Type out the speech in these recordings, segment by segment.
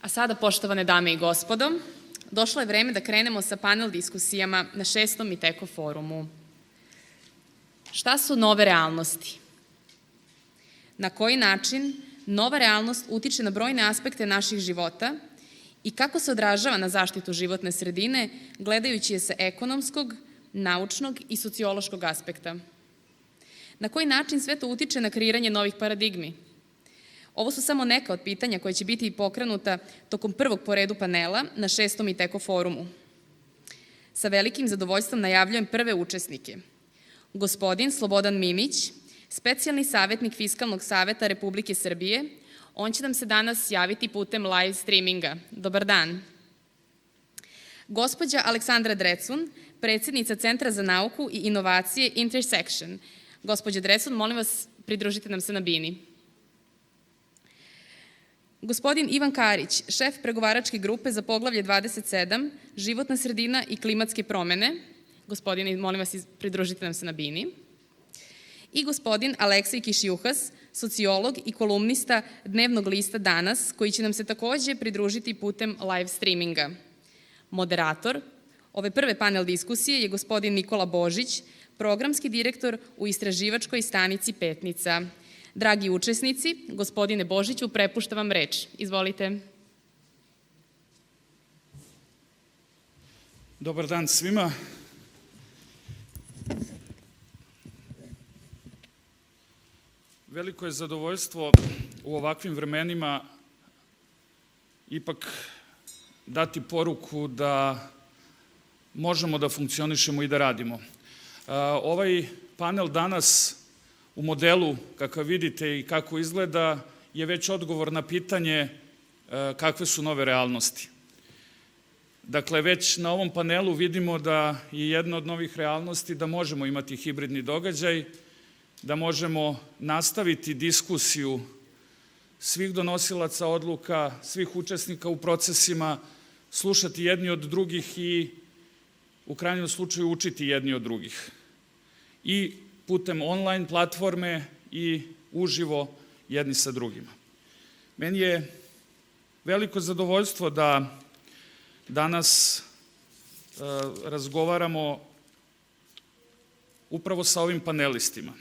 A sada, poštovane dame i gospodo, došlo je vreme da krenemo sa panel diskusijama na 6. Miteko forumu. Šta su nove realnosti? Na koji način nova realnost utiče na brojne aspekte naših života i kako se odražava na zaštitu životne sredine, gledajući je sa ekonomskog, naučnog i sociološkog aspekta? Na koji način sve to utiče na kreiranje novih paradigmi? Ovo su samo neka od pitanja koje će biti pokrenuta tokom prvog po redu panela na 6. Miteko forumu. Sa velikim zadovoljstvom najavljujem prve učesnike. Gospodin Slobodan Mimić, specijalni savjetnik Fiskalnog saveta Republike Srbije. On će nam se danas javiti putem live streaminga. Dobar dan. Gospođa Aleksandra Drecun, predsjednica Centra za nauku i inovacije Intersection. Gospođa Drecun, molim vas, pridružite nam se na bini. Gospodin Ivan Karić, šef pregovaračke grupe za poglavlje 27, životna sredina i klimatske promene. Gospodine, molim vas, pridružite nam se na bini. I gospodin Aleksej Kišjuhas, sociolog i kolumnista dnevnog lista Danas, koji će nam se takođe pridružiti putem live streaminga. Moderator ove prve panel diskusije je gospodin Nikola Božić, programski direktor u istraživačkoj stanici Petnica. Dragi učesnici, gospodine Božiću, prepuštam vam reč. Izvolite. Dobar dan svima. Veliko je zadovoljstvo u ovakvim vremenima ipak dati poruku da možemo da funkcionišemo i da radimo. Ovaj panel danas u modelu kakav vidite i kako izgleda je već odgovor na pitanje kakve su nove realnosti. Dakle, već na ovom panelu vidimo da je jedna od novih realnosti da možemo imati hibridni događaj, da možemo nastaviti diskusiju svih donosilaca odluka, svih učesnika u procesima, slušati jedni od drugih i u krajnjem slučaju učiti jedni od drugih. I putem online platforme i uživo jedni sa drugima. Meni je veliko zadovoljstvo da danas razgovaramo upravo sa ovim panelistima.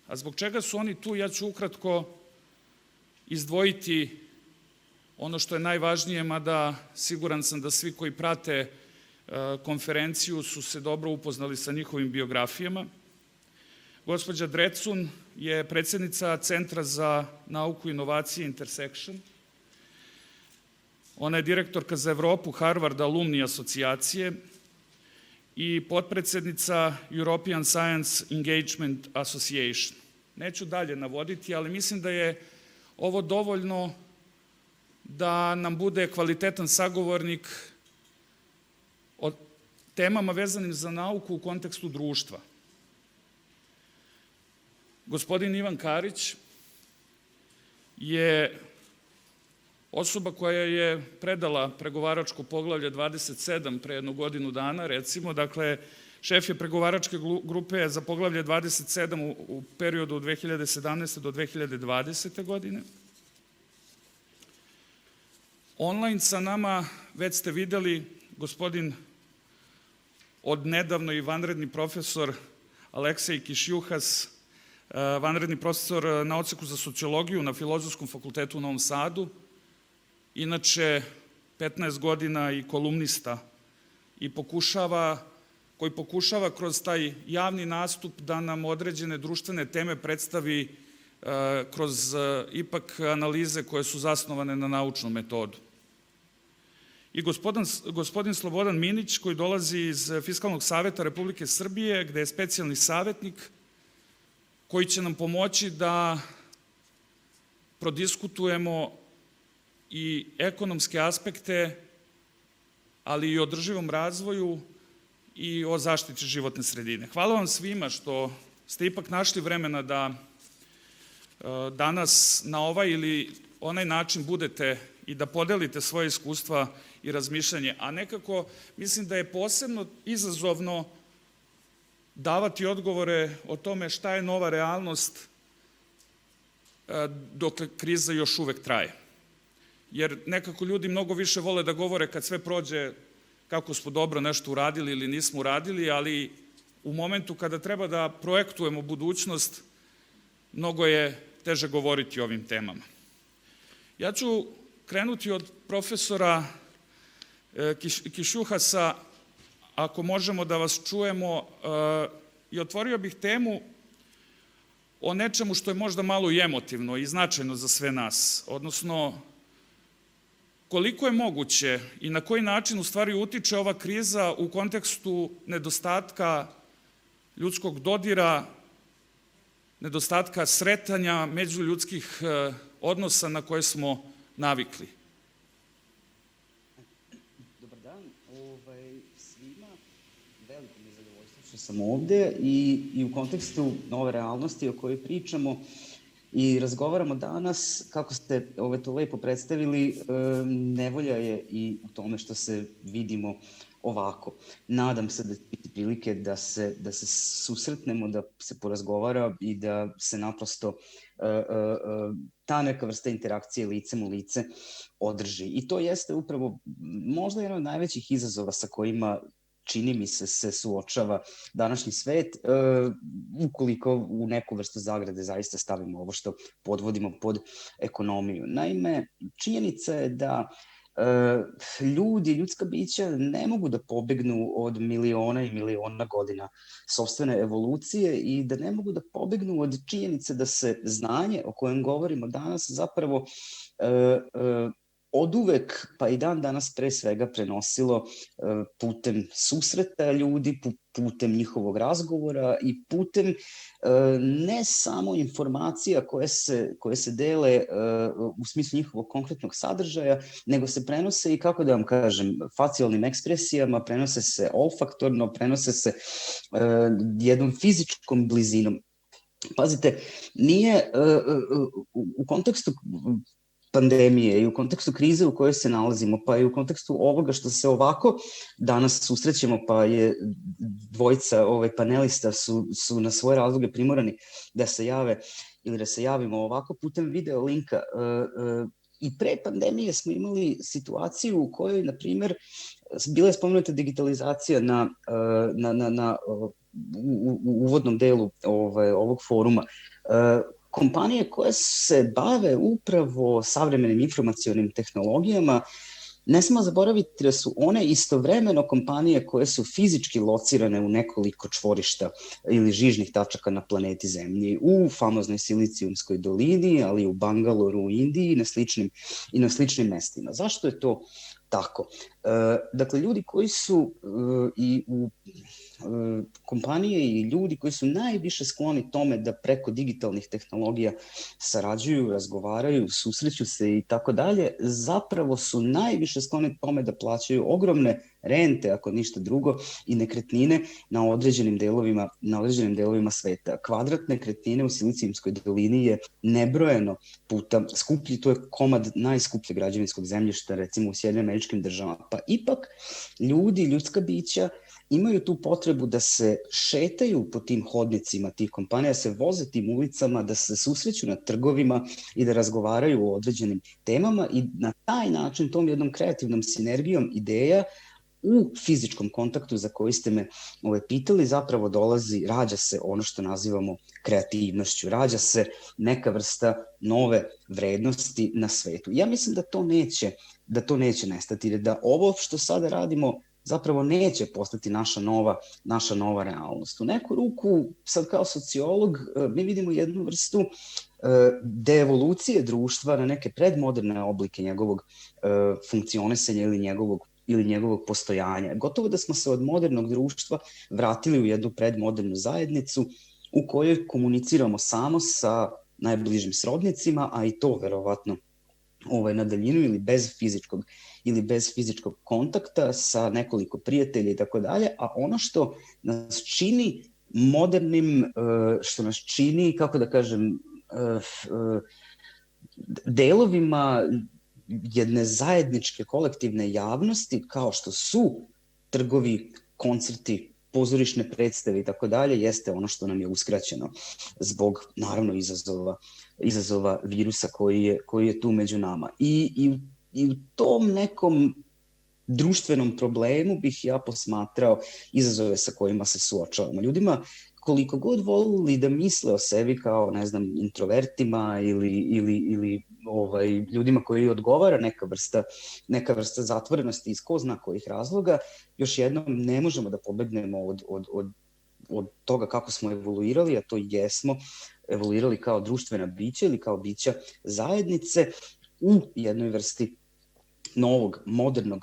A zbog čega su oni tu, ja ću ukratko izdvojiti ono što je najvažnije, mada siguran sam da svi koji prate konferenciju su se dobro upoznali sa njihovim biografijama. Gospođa Drecun je predsjednica Centra za nauku i inovacije Intersection. Ona je direktorka za Evropu Harvard Alumni asocijacije i potpredsjednica European Science Engagement Association. Neću dalje navoditi, ali mislim da je ovo dovoljno da nam bude kvalitetan sagovornik o temama vezanim za nauku u kontekstu društva. Gospodin Ivan Karić je osoba koja je predala pregovaračko poglavlje 27 pre jednu godinu dana, recimo, dakle, šef je pregovaračke grupe za poglavlje 27 u periodu od 2017. do 2020. godine. Online sa nama, već ste videli, gospodin odnedavno i vanredni profesor Aleksej Kišjuhas, vanredni profesor na odseku za sociologiju na Filozofskom fakultetu u Novom Sadu, inače 15 godina i kolumnista i koji pokušava kroz taj javni nastup da nam određene društvene teme predstavi kroz ipak analize koje su zasnovane na naučnu metodu. I gospodin Slobodan Minić, koji dolazi iz Fiskalnog saveta Republike Srbije, gde je specijalni savjetnik, koji će nam pomoći da prodiskutujemo i ekonomske aspekte, ali i o održivom razvoju i o zaštiti životne sredine. Hvala vam svima što ste ipak našli vremena da danas na ovaj ili onaj način budete i da podelite svoje iskustva i razmišljanje, a nekako mislim da je posebno izazovno davati odgovore o tome šta je nova realnost dok kriza još uvek traje. jer nekako ljudi mnogo više vole da govore kad sve prođe kako smo dobro nešto uradili ili nismo uradili, ali u momentu kada treba da projektujemo budućnost, mnogo je teže govoriti o ovim temama. Ja ću krenuti od profesora Kišuhasa, ako možemo da vas čujemo, i otvorio bih temu o nečemu što je možda malo i emotivno i značajno za sve nas, odnosno koliko je moguće i na koji način u stvari utiče ova kriza u kontekstu nedostatka ljudskog dodira, nedostatka sretanja međuljudskih odnosa na koje smo navikli. Dobar dan svima, veliko mi je zadovoljstvo što sam ovde i u kontekstu nove realnosti o kojoj pričamo i razgovaramo danas, kako ste to lepo predstavili, nevolja je i u tome što se vidimo ovako. Nadam se da će biti prilike da se susretnemo, da se porazgovara i da se naprosto ta neka vrsta interakcije licem u lice održi. I to jeste upravo možda jedan od najvećih izazova sa kojima, čini mi se suočava današnji svet, ukoliko u neku vrstu zagrade zaista stavimo ovo što podvodimo pod ekonomiju. Naime, činjenica je da ljudi, ljudska bića ne mogu da pobegnu od miliona i miliona godina sopstvene evolucije i da ne mogu da pobegnu od činjenice da se znanje o kojem govorimo danas zapravo oduvek, pa i dan danas pre svega prenosilo putem susreta ljudi, putem njihovog razgovora i putem ne samo informacija koje se dele u smislu njihovog konkretnog sadržaja, nego se prenose i, kako da vam kažem, facijalnim ekspresijama, prenose se olfaktorno, prenose se jednom fizičkom blizinom. Pazite, nije u kontekstu pandemije i u kontekstu krize u kojoj se nalazimo, pa i u kontekstu ovoga što se ovako danas susrećemo, pa je dvojica panelista su na svoje razloge primorani da se jave ili da se javimo ovako putem video linka. I pre pandemije smo imali situaciju u kojoj, na primer, bila je spomenuta digitalizacija u uvodnom delu ovog foruma. Kompanije koje se bave upravo savremenim informacionim tehnologijama, ne smemo zaboraviti da su one istovremeno kompanije koje su fizički locirane u nekoliko čvorišta ili žižnih tačaka na planeti Zemlji, u famoznoj Silicijumskoj dolini, ali i u Bangaloru u Indiji i na sličnim mestima. Zašto je to tako? Dakle, ljudi koji su i u kompanije i ljudi koji su najviše skloni tome da preko digitalnih tehnologija sarađuju, razgovaraju, susreću se i tako dalje, zapravo su najviše skloni tome da plaćaju ogromne rente, ako ništa drugo, i nekretnine na određenim delovima sveta. Kvadrat nekretnine u Silicijumskoj dolini je nebrojeno puta skuplji, to je komad najskupljeg građevinskog zemljišta, recimo u Sjedinjenim Američkim Državama. Pa ipak ljudi, ljudska bića imaju tu potrebu da se šetaju po tim hodnicima tih kompanija, da se voze tim ulicama, da se susreću na trgovima i da razgovaraju o određenim temama i na taj način, tom jednom kreativnom sinergijom ideja u fizičkom kontaktu za koji ste me pitali, zapravo rađa se ono što nazivamo kreativnošću, rađa se neka vrsta nove vrednosti na svetu. Ja mislim da to neće nestati, da ovo što sada radimo zapravo neće postati naša nova realnost. U neku ruku, sad kao sociolog, mi vidimo jednu vrstu deevolucije društva na neke predmoderne oblike njegovog funkcionisanja ili njegovog postojanja. Gotovo da smo se od modernog društva vratili u jednu predmodernu zajednicu u kojoj komuniciramo samo sa najbližim srodnicima, a i to verovatno na daljinu ili bez fizičkog kontakta sa nekoliko prijatelja i tako dalje, a ono što nas čini modernim, što nas čini, kako da kažem, delovima jedne zajedničke kolektivne javnosti, kao što su trgovi, koncerti, pozorišne predstave i tako dalje, jeste ono što nam je uskraćeno zbog, naravno, izazova virusa koji je tu među nama. I I u tom nekom društvenom problemu bih ja posmatrao izazove sa kojima se suočavamo. Ljudima, koliko god volili da misle o sebi kao, ne znam, introvertima ili ljudima koji odgovara neka vrsta zatvorenosti iz ko zna kojih razloga, još jednom ne možemo da pobegnemo od toga kako smo evoluirali, a to jesmo evoluirali kao društvena bića ili kao bića zajednice u jednoj vrsti novog, modernog,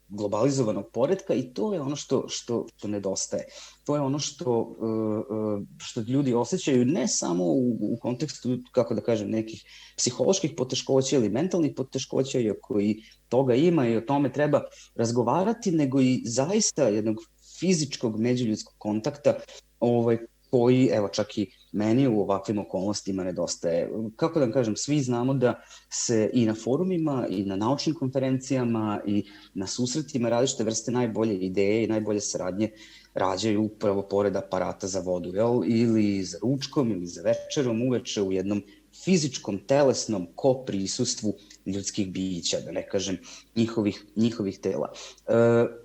globalizovanog poretka i to je ono što nedostaje. To je ono što ljudi osjećaju ne samo u kontekstu, kako da kažem, nekih psiholoških poteškoća ili mentalnih poteškoća, iako i toga ima i o tome treba razgovarati, nego i zaista jednog fizičkog međuljudskog kontakta koji, evo, čak i meni u ovakvim okolnostima nedostaje. Kako da vam kažem, svi znamo da se i na forumima, i na naučnim konferencijama, i na susretima različite vrste najbolje ideje i najbolje saradnje rađaju upravo pored aparata za vodu, ili za ručkom, ili za večerom, uveče u jednom fizičkom, telesnom koprisustvu ljudskih bića, da ne kažem njihovih tela.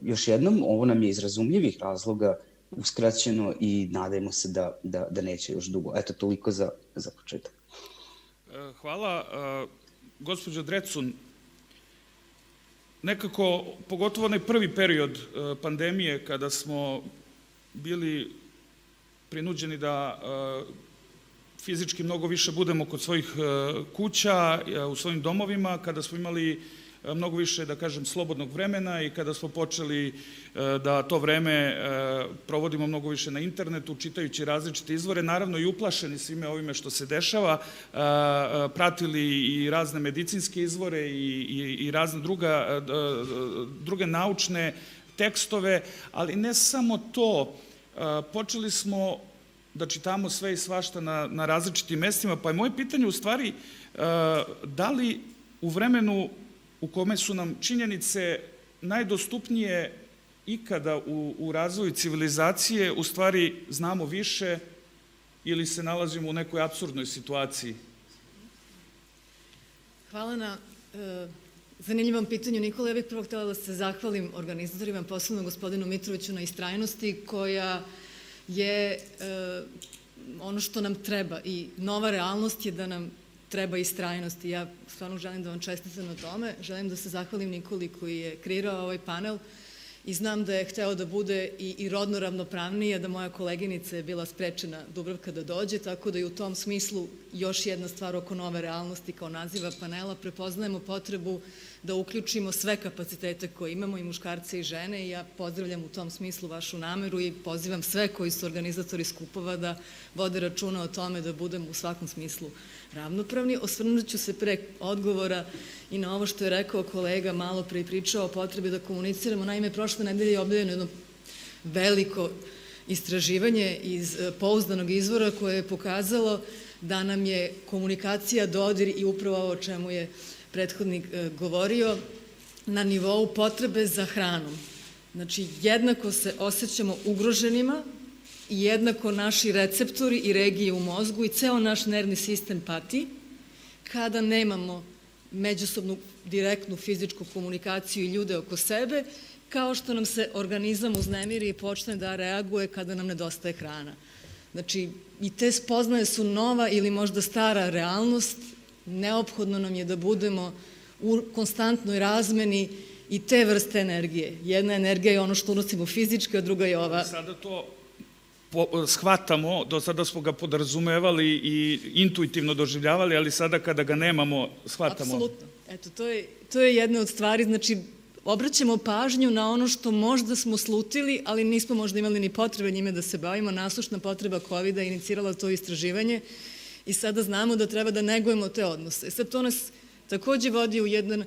Još jednom, ovo nam je iz razumljivih razloga uskraćeno i nadajmo se da neće još dugo. Eto, toliko za početak. Hvala. Gospođo Drecun, nekako, pogotovo onaj prvi period pandemije, kada smo bili prinuđeni da fizički mnogo više budemo kod svojih kuća, u svojim domovima, kada smo imali mnogo više, da kažem, slobodnog vremena i kada smo počeli da to vreme provodimo mnogo više na internetu, čitajući različite izvore, naravno i uplašeni svime ovime što se dešava, pratili i razne medicinske izvore i razne druge naučne tekstove, ali ne samo to, počeli smo da čitamo sve i svašta na različitim mestima, pa je moje pitanje u stvari da li u vremenu u kome su nam činjenice najdostupnije ikada u razvoju civilizacije, u stvari znamo više ili se nalazimo u nekoj apsurdnoj situaciji? Hvala na zanimljivom pitanju, Nikola. Ja bih prvo htela da se zahvalim organizatorima, posebno gospodinu Mitroviću, na istrajnosti koja je ono što nam treba i nova realnost je da nam treba istrajnost i ja stvarno želim da vam čestitam na tome. Želim da se zahvalim Nikoli koji je kreirao ovaj panel i znam da je hteo da bude i rodno ravnopravniji, da moja koleginica je bila sprečena, Dubravka, da dođe, tako da i u tom smislu još jedna stvar oko nove realnosti kao naziva panela. Prepoznajemo potrebu da uključimo sve kapacitete koje imamo, i muškarce i žene, i ja pozdravljam u tom smislu vašu nameru i pozivam sve koji su organizatori skupova da vode računa o tome da budemo u svakom smislu ravnopravni. Osvrnut ću se pre odgovora i na ovo što je rekao kolega malo pre i pričao o potrebi da komuniciramo. Naime, prošle nedelje je objavljeno jedno veliko istraživanje iz pouzdanog izvora koje je pokazalo da nam je komunikacija, dodir i upravo ovo o čemu je prethodnik govorio, na nivou potrebe za hranom. Znači, jednako se osjećamo ugroženima i jednako naši receptori i regije u mozgu i ceo naš nervni sistem pati kada nemamo međusobnu direktnu fizičku komunikaciju i ljude oko sebe, kao što nam se organizam uznemiri i počne da reaguje kada nam nedostaje hrana. Znači, i te spoznaje su nova ili možda stara realnost. Neophodno nam je da budemo u konstantnoj razmeni i te vrste energije. Jedna energija je ono što unosimo fizički, a druga je ova. Sada to shvatamo, do sada smo ga podrazumevali i intuitivno doživljavali, ali sada kada ga nemamo, shvatamo. Apsolutno. Eto, to je jedna od stvari. Znači, obraćamo pažnju na ono što možda smo slutili, ali nismo možda imali ni potrebe njime da se bavimo. Nasušna potreba COVID-a je inicirala to istraživanje i sada znamo da treba da negujemo te odnose. Sad to nas takođe vodi u jedan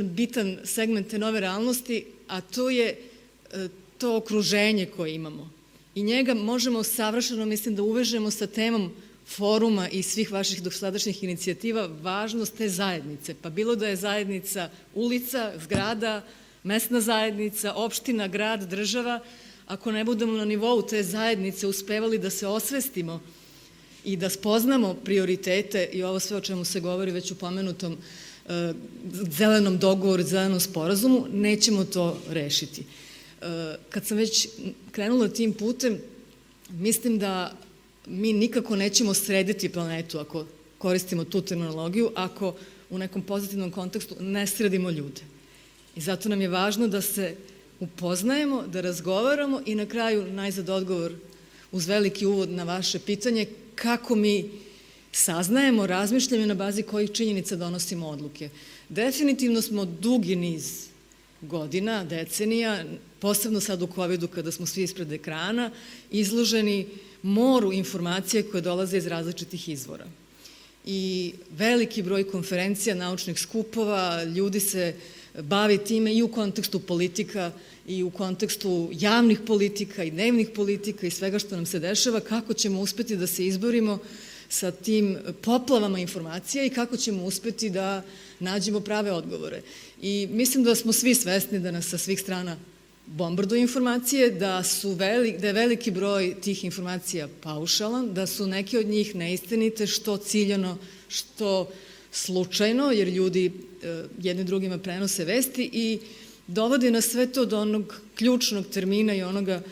bitan segment te nove realnosti, a to je to okruženje koje imamo. I njega možemo savršeno, mislim, da uvežemo sa temom foruma i svih vaših dosadašnjih inicijativa, važnost te zajednice. Pa bilo da je zajednica ulica, zgrada, mesna zajednica, opština, grad, država, ako ne budemo na nivou te zajednice uspevali da se osvestimo i da spoznamo prioritete i ovo sve o čemu se govori već u pomenutom zelenom dogovoru, zelenom sporazumu, nećemo to rešiti. Kad sam već krenula tim putem, mislim da mi nikako nećemo srediti planetu ako koristimo tu terminologiju, ako u nekom pozitivnom kontekstu ne sredimo ljude. I zato nam je važno da se upoznajemo, da razgovaramo i na kraju najzad odgovor uz veliki uvod na vaše pitanje kako mi saznajemo, razmišljamo na bazi kojih činjenica donosimo odluke. Definitivno smo dugi niz godina, decenija, posebno sad u COVID-u kada smo svi ispred ekrana, izloženi moru informacije koje dolaze iz različitih izvora. I veliki broj konferencija, naučnih skupova, ljudi se bavi time i u kontekstu politika i u kontekstu javnih politika i dnevnih politika i svega što nam se dešava, kako ćemo uspeti da se izborimo sa tim poplavama informacija i kako ćemo uspeti da nađemo prave odgovore. I mislim da smo svi svesni da nas sa svih strana bombarduju informacije, da je veliki broj tih informacija paušalan, da su neke od njih neistinite, što ciljano, što slučajno, jer ljudi jedni drugima prenose vesti i dovodi nas sve to do onog ključnog termina i onoga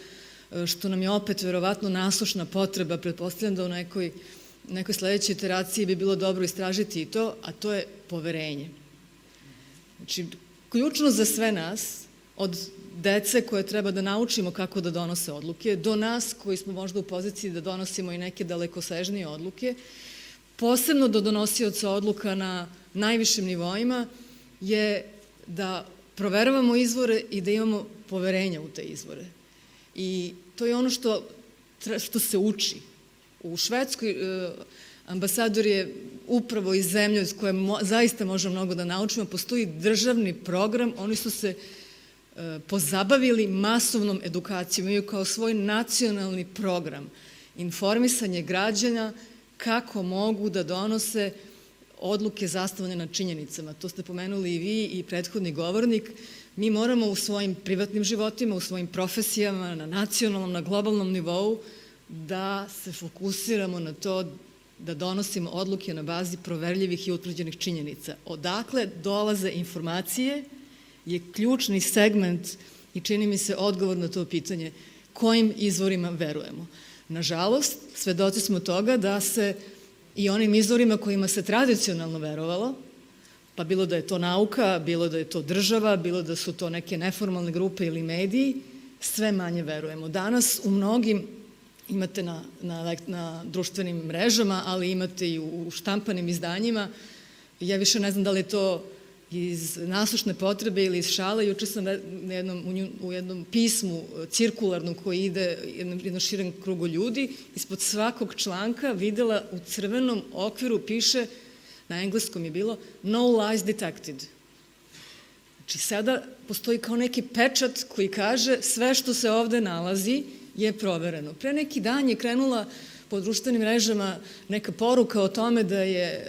što nam je opet verovatno nasušna potreba, pretpostavljam da u nekoj sledećoj iteraciji bi bilo dobro istražiti i to, a to je poverenje. Znači, ključno za sve nas, od dece koje treba da naučimo kako da donose odluke, do nas koji smo možda u poziciji da donosimo i neke dalekosežnije odluke, posebno do donosioca odluka na najvišim nivoima, je da proveravamo izvore i da imamo poverenja u te izvore. I to je ono što se uči. U Švedskoj ambasador je upravo iz zemlje s koje zaista možemo mnogo da naučimo. Postoji državni program, oni su se pozabavili masovnom edukacijom, imaju kao svoj nacionalni program informisanje građana kako mogu da donose odluke zasnovane na činjenicama. To ste pomenuli i vi i prethodni govornik. Mi moramo u svojim privatnim životima, u svojim profesijama, na nacionalnom, na globalnom nivou da se fokusiramo na to da donosimo odluke na bazi proverljivih i utvrđenih činjenica. Odakle dolaze informacije je ključni segment i čini mi se odgovor na to pitanje kojim izvorima verujemo. Nažalost, svedoci smo toga da se i onim izvorima kojima se tradicionalno verovalo, pa bilo da je to nauka, bilo da je to država, bilo da su to neke neformalne grupe ili mediji, sve manje verujemo. Danas u mnogim, imate na društvenim mrežama, ali imate i u štampanim izdanjima, ja više ne znam da li je to iz nasušne potrebe ili iz šale. Juče sam u jednom pismu cirkularnom koji ide jednom širem krugu ljudi, ispod svakog članka videla u crvenom okviru piše, na engleskom je bilo, no lies detected. Znači sada postoji kao neki pečat koji kaže sve što se ovde nalazi je provereno. Pre neki dan je krenula po društvenim mrežama neka poruka o tome da je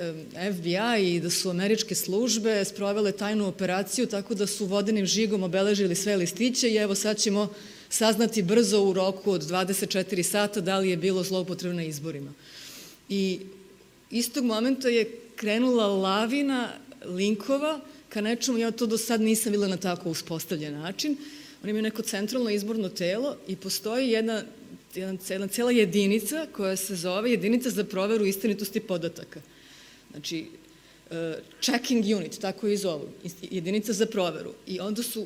FBI i da su američke službe sprovele tajnu operaciju tako da su vodenim žigom obeležili sve listiće i evo sad ćemo saznati brzo u roku od 24 sata da li je bilo zloupotrebe na izborima. I istog momenta je krenula lavina linkova ka nečemu, ja to do sad nisam videla na tako uspostavljen način. Oni imaju neko centralno izborno telo i postoji jedna cela jedinica koja se zove jedinica za proveru istinitosti podataka. Znači, checking unit, tako i zovu, jedinica za proveru. I onda su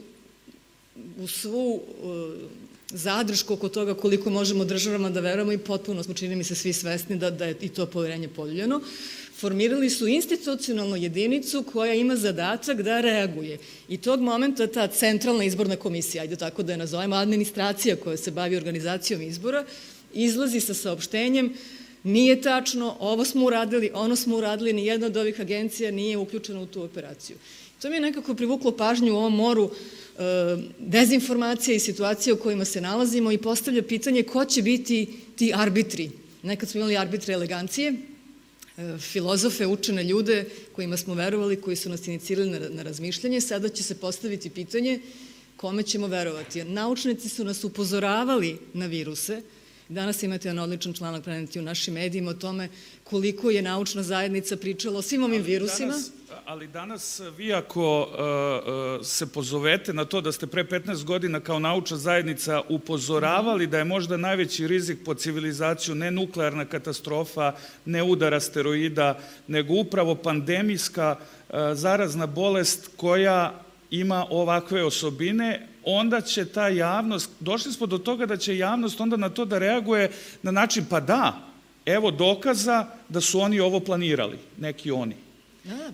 u svu zadršku oko toga koliko možemo državama da verujemo i potpuno smo, čini mi se, svi svesni da je i to poverenje podeljeno, formirali su institucionalnu jedinicu koja ima zadatak da reaguje. I tog momenta ta centralna izborna komisija, ajde tako da je nazovemo, administracija koja se bavi organizacijom izbora, izlazi sa saopštenjem nije tačno, ovo smo uradili, ono smo uradili, nijedna od ovih agencija nije uključena u tu operaciju. To mi je nekako privuklo pažnju u ovom moru dezinformacija i situacija u kojima se nalazimo i postavlja pitanje ko će biti ti arbitri. Nekad smo imali arbitre elegancije, filozofe, učene ljude kojima smo verovali, koji su nas inicirali na razmišljanje, sada će se postaviti pitanje kome ćemo verovati. Naučnici su nas upozoravali na viruse Danas imate jedan odličan članak preneti u našim medijima o tome koliko je naučna zajednica pričala o svim ovim virusima. Ali danas vi ako se pozovete na to da ste pre 15 godina kao naučna zajednica upozoravali da je možda najveći rizik po civilizaciju ne nuklearna katastrofa, ne udar asteroida, nego upravo pandemijska zarazna bolest koja ima ovakve osobine, onda će ta javnost, došli smo do toga da će javnost onda na to da reaguje na način, pa da, evo dokaza da su oni ovo planirali, neki oni.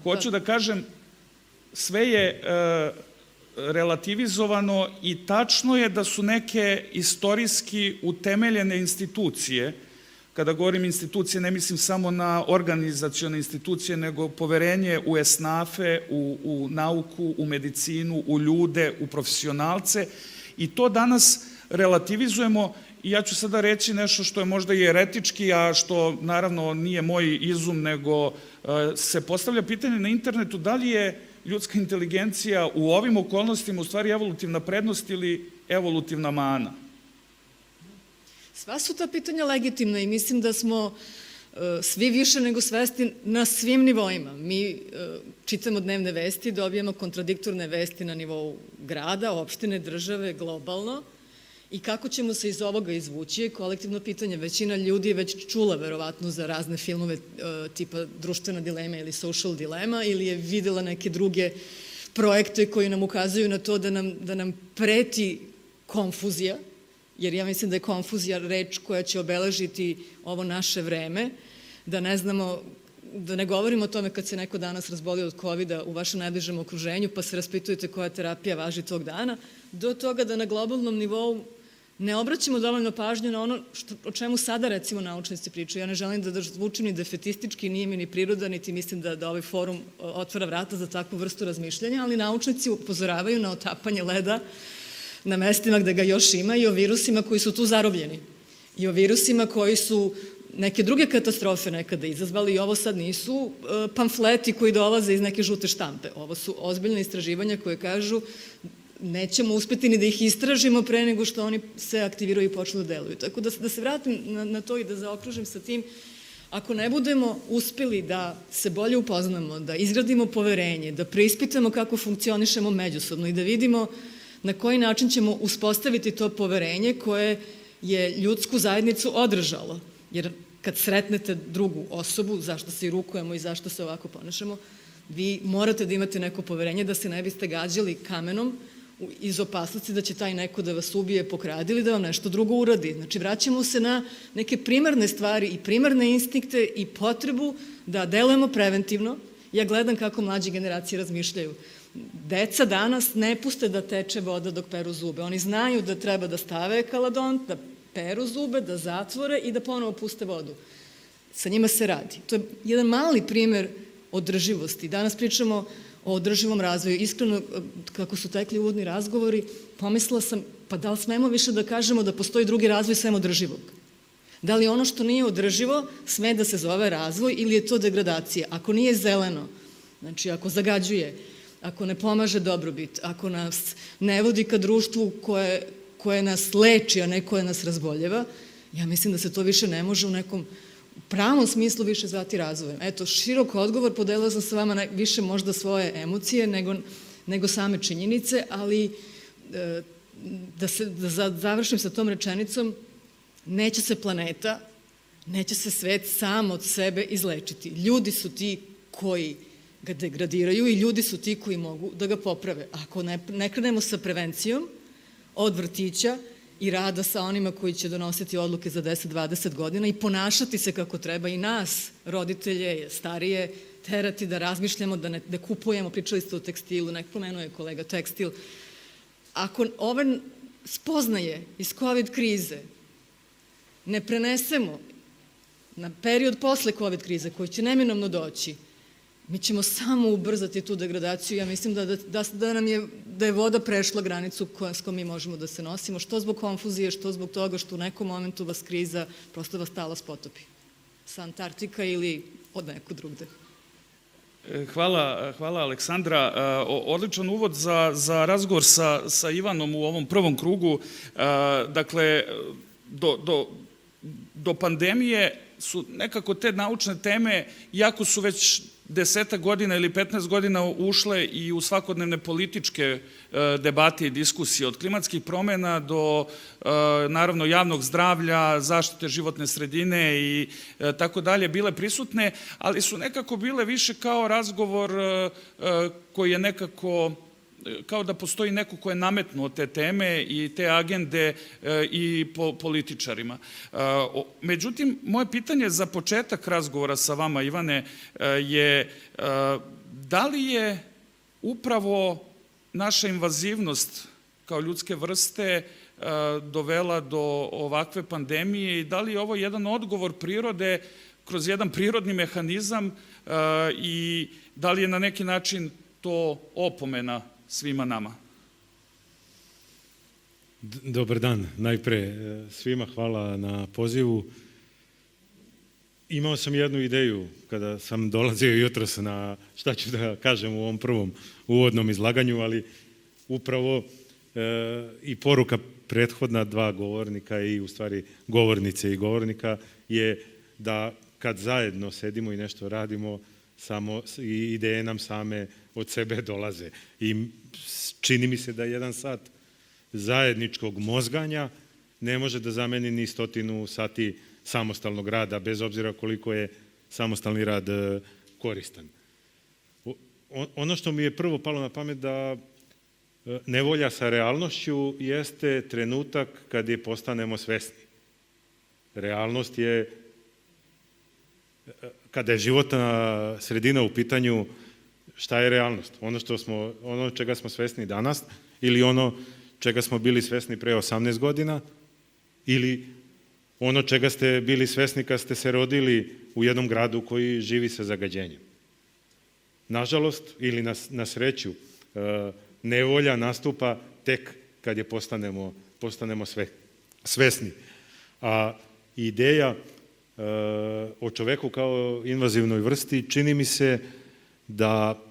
Hoću da kažem, sve je relativizovano i tačno je da su neke istorijski utemeljene institucije, kada govorim institucije ne mislim samo na organizacione institucije, nego poverenje u esnafe, u nauku, u medicinu, u ljude, u profesionalce i to danas relativizujemo. I ja ću sada reći nešto što je možda i eretički, a što naravno nije moj izum, nego se postavlja pitanje na internetu da li je ljudska inteligencija u ovim okolnostima u stvari evolutivna prednost ili evolutivna mana. Sva su ta pitanja legitimna i mislim da smo svi više nego svesni na svim nivoima. Mi čitamo dnevne vesti, dobijamo kontradiktorne vesti na nivou grada, opštine, države, globalno. I kako ćemo se iz ovoga izvući je kolektivno pitanje. Većina ljudi je već čula verovatno za razne filmove tipa društvena dilema ili social dilema ili je videla neke druge projekte koji nam ukazuju na to da nam preti konfuzija, jer ja mislim da je konfuzija reč koja će obeležiti ovo naše vreme, da ne znamo, da ne govorimo o tome kad se neko danas razbolio od COVID-a u vašem najbližem okruženju pa se raspitujete koja terapija važi tog dana, do toga da na globalnom nivou ne obraćamo dovoljno pažnju na ono o čemu sada recimo naučnici pričaju. Ja ne želim da zvučim ni defetistički, nije mi ni priroda, niti mislim da ovaj forum otvara vrata za takvu vrstu razmišljanja, ali naučnici upozoravaju na otapanje leda na mestima gde ga još ima i o virusima koji su tu zarobljeni. I o virusima koji su neke druge katastrofe nekada izazvali i ovo sad nisu pamfleti koji dolaze iz neke žute štampe. Ovo su ozbiljne istraživanja koje kažu nećemo uspeti ni da ih istražimo pre nego što oni se aktiviraju i počnu da deluju. Tako da se vratim na to i da zaokružim sa tim, ako ne budemo uspeli da se bolje upoznamo, da izgradimo poverenje, da preispitamo kako funkcionišemo međusobno i da vidimo na koji način ćemo uspostaviti to poverenje koje je ljudsku zajednicu održalo. Jer kad sretnete drugu osobu, zašto se i rukujemo i zašto se ovako ponašamo, vi morate da imate neko poverenje da se ne biste gađali kamenom iz opasnosti da će taj neko da vas ubije, pokrade ili da vam nešto drugo uradi. Znači, vraćamo se na neke primarne stvari i primarne instinkte i potrebu da delujemo preventivno. Ja gledam kako mlađe generacije razmišljaju. Deca danas ne puste da teče voda dok peru zube. Oni znaju da treba da stave kaladont, da peru zube, da zatvore i da ponovo puste vodu. Sa njima se radi. To je jedan mali primer održivosti. Danas pričamo o održivom razvoju. Iskreno, kako su tekli uvodni razgovori, pomislila sam, pa da li smemo više da kažemo da postoji drugi razvoj sem održivog? Da li ono što nije održivo sme da se zove razvoj ili je to degradacija? Ako nije zeleno, znači ako zagađuje, ako ne pomaže dobrobit, ako nas ne vodi ka društvu koje nas leči, a ne koje nas razboljeva, ja mislim da se to više ne može u nekom pravom smislu više zvati razvojem. Eto, širok odgovor, podelila sam sa vama više možda svoje emocije nego same činjenice, ali da završim sa tom rečenicom, neće se planeta, neće se svet sam od sebe izlečiti. Ljudi su ti koji ga degradiraju i ljudi su ti koji mogu da ga poprave. Ako ne krenemo sa prevencijom od vrtića i rada sa onima koji će donositi odluke za 10-20 godina i ponašati se kako treba i nas, roditelje, starije, terati da razmišljamo, da kupujemo, pričali ste o tekstilu, nek pomenuje kolega tekstil. Ako ove spoznaje iz COVID krize ne prenesemo na period posle COVID krize koji će neminovno doći, mi ćemo samo ubrzati tu degradaciju. Ja mislim da je voda prešla granicu s kojom mi možemo da se nosimo, što zbog konfuzije, što zbog toga što u nekom momentu vas kriza prosto vas talas potopi. Sa Antarktika ili od nekud drugde. Hvala Aleksandra. Odličan uvod za razgovor sa Ivanom u ovom prvom krugu. Dakle, do pandemije su nekako te naučne teme, iako su već 10 godina ili 15 godina ušle i u svakodnevne političke debate i diskusije, od klimatskih promena do naravno javnog zdravlja, zaštite životne sredine i tako dalje, bile prisutne, ali su nekako bile više kao razgovor koji je nekako, kao da postoji neko ko je nametnuo te teme i te agende i političarima. Međutim, moje pitanje za početak razgovora sa vama, Ivane, je da li je upravo naša invazivnost kao ljudske vrste dovela do ovakve pandemije i da li je ovo jedan odgovor prirode kroz jedan prirodni mehanizam i da li je na neki način to opomena svima nama? Dobar dan. Najpre svima hvala na pozivu. Imao sam jednu ideju kada sam dolazio jutros na šta ću da kažem u ovom prvom uvodnom izlaganju, ali upravo i poruka prethodna dva govornika i u stvari govornice i govornika je da kad zajedno sedimo i nešto radimo, samo i ideje nam same od sebe dolaze. I čini mi se da 1 sat zajedničkog mozganja ne može da zameni ni 100 sati samostalnog rada, bez obzira koliko je samostalni rad koristan. Ono što mi je prvo palo na pamet da nevolja sa realnošću jeste trenutak kad je postanemo svesni. Realnost je, kada je životna sredina u pitanju, šta je realnost? Ono čega smo svesni danas ili ono čega smo bili svesni pre 18 godina ili ono čega ste bili svesni kad ste se rodili u jednom gradu koji živi sa zagađenjem. Nažalost, ili na sreću, nevolja nastupa tek kad je postanemo svesni. A ideja o čoveku kao invazivnoj vrsti čini mi se da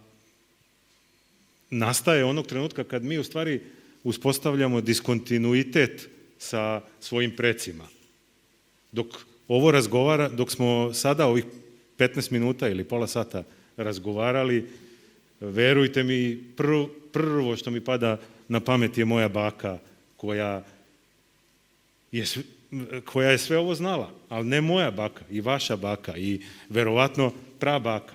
nastaje onog trenutka kad mi u stvari uspostavljamo diskontinuitet sa svojim precima. Dok smo sada ovih 15 minuta ili pola sata razgovarali, verujte mi, prvo što mi pada na pamet je moja baka koja je sve ovo znala, ali ne moja baka, i vaša baka, i verovatno prabaka.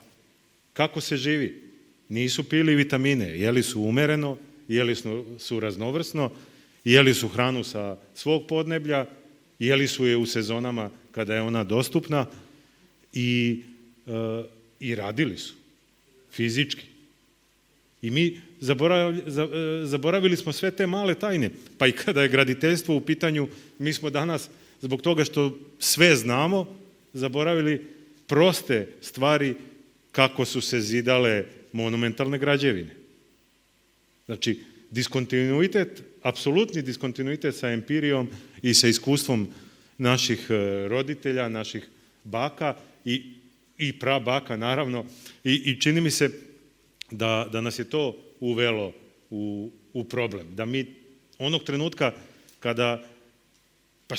Kako se živi? Nisu pili vitamine, jeli su umereno, jeli su raznovrsno, jeli su hranu sa svog podneblja, jeli su je u sezonama kada je ona dostupna i radili su fizički. I mi zaboravili smo sve te male tajne. Pa i kada je graditeljstvo u pitanju, mi smo danas, zbog toga što sve znamo, zaboravili proste stvari kako su se zidale monumentalne građevine. Znači, diskontinuitet, apsolutni diskontinuitet sa empirijom i sa iskustvom naših roditelja, naših baka i prabaka, naravno. I čini mi se da nas je to uvelo u problem. Da mi onog trenutka kada, pa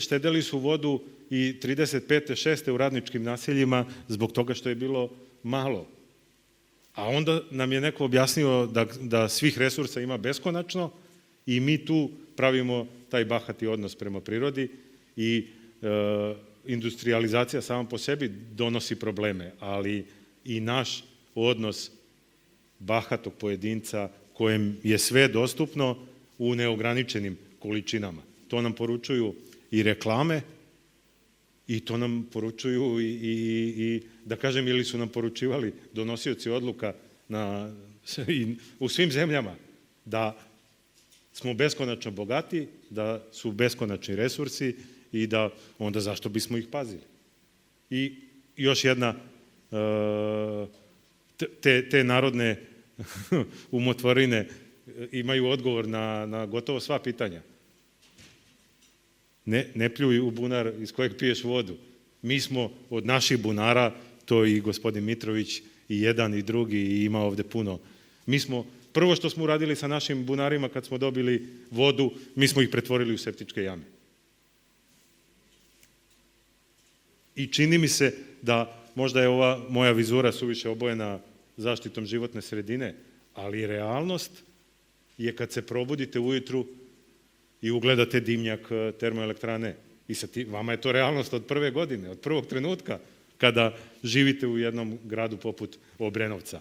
štedeli su vodu i 35. 6. u radničkim naseljima zbog toga što je bilo malo. A onda nam je neko objasnio da svih resursa ima beskonačno i mi tu pravimo taj bahati odnos prema prirodi i industrializacija sama po sebi donosi probleme, ali i naš odnos bahatog pojedinca kojem je sve dostupno u neograničenim količinama. To nam poručuju i reklame i to nam poručuju i da kažem, ili su nam poručivali donosioci odluka u svim zemljama, da smo beskonačno bogati, da su beskonačni resursi i da onda zašto bismo ih pazili. I još jedna, te narodne umotvorine imaju odgovor na gotovo sva pitanja. Ne pljuj u bunar iz kojeg piješ vodu. Mi smo od naših bunara, to i gospodin Mitrović, i jedan i drugi, i ima ovde puno. Mi smo, prvo što smo uradili sa našim bunarima kad smo dobili vodu, mi smo ih pretvorili u septičke jame. I čini mi se da možda je ova moja vizura suviše obojena zaštitom životne sredine, ali realnost je kad se probudite ujutru i ugledate dimnjak termoelektrane. I vama je to realnost od prve godine, od prvog trenutka kada živite u jednom gradu poput Obrenovca.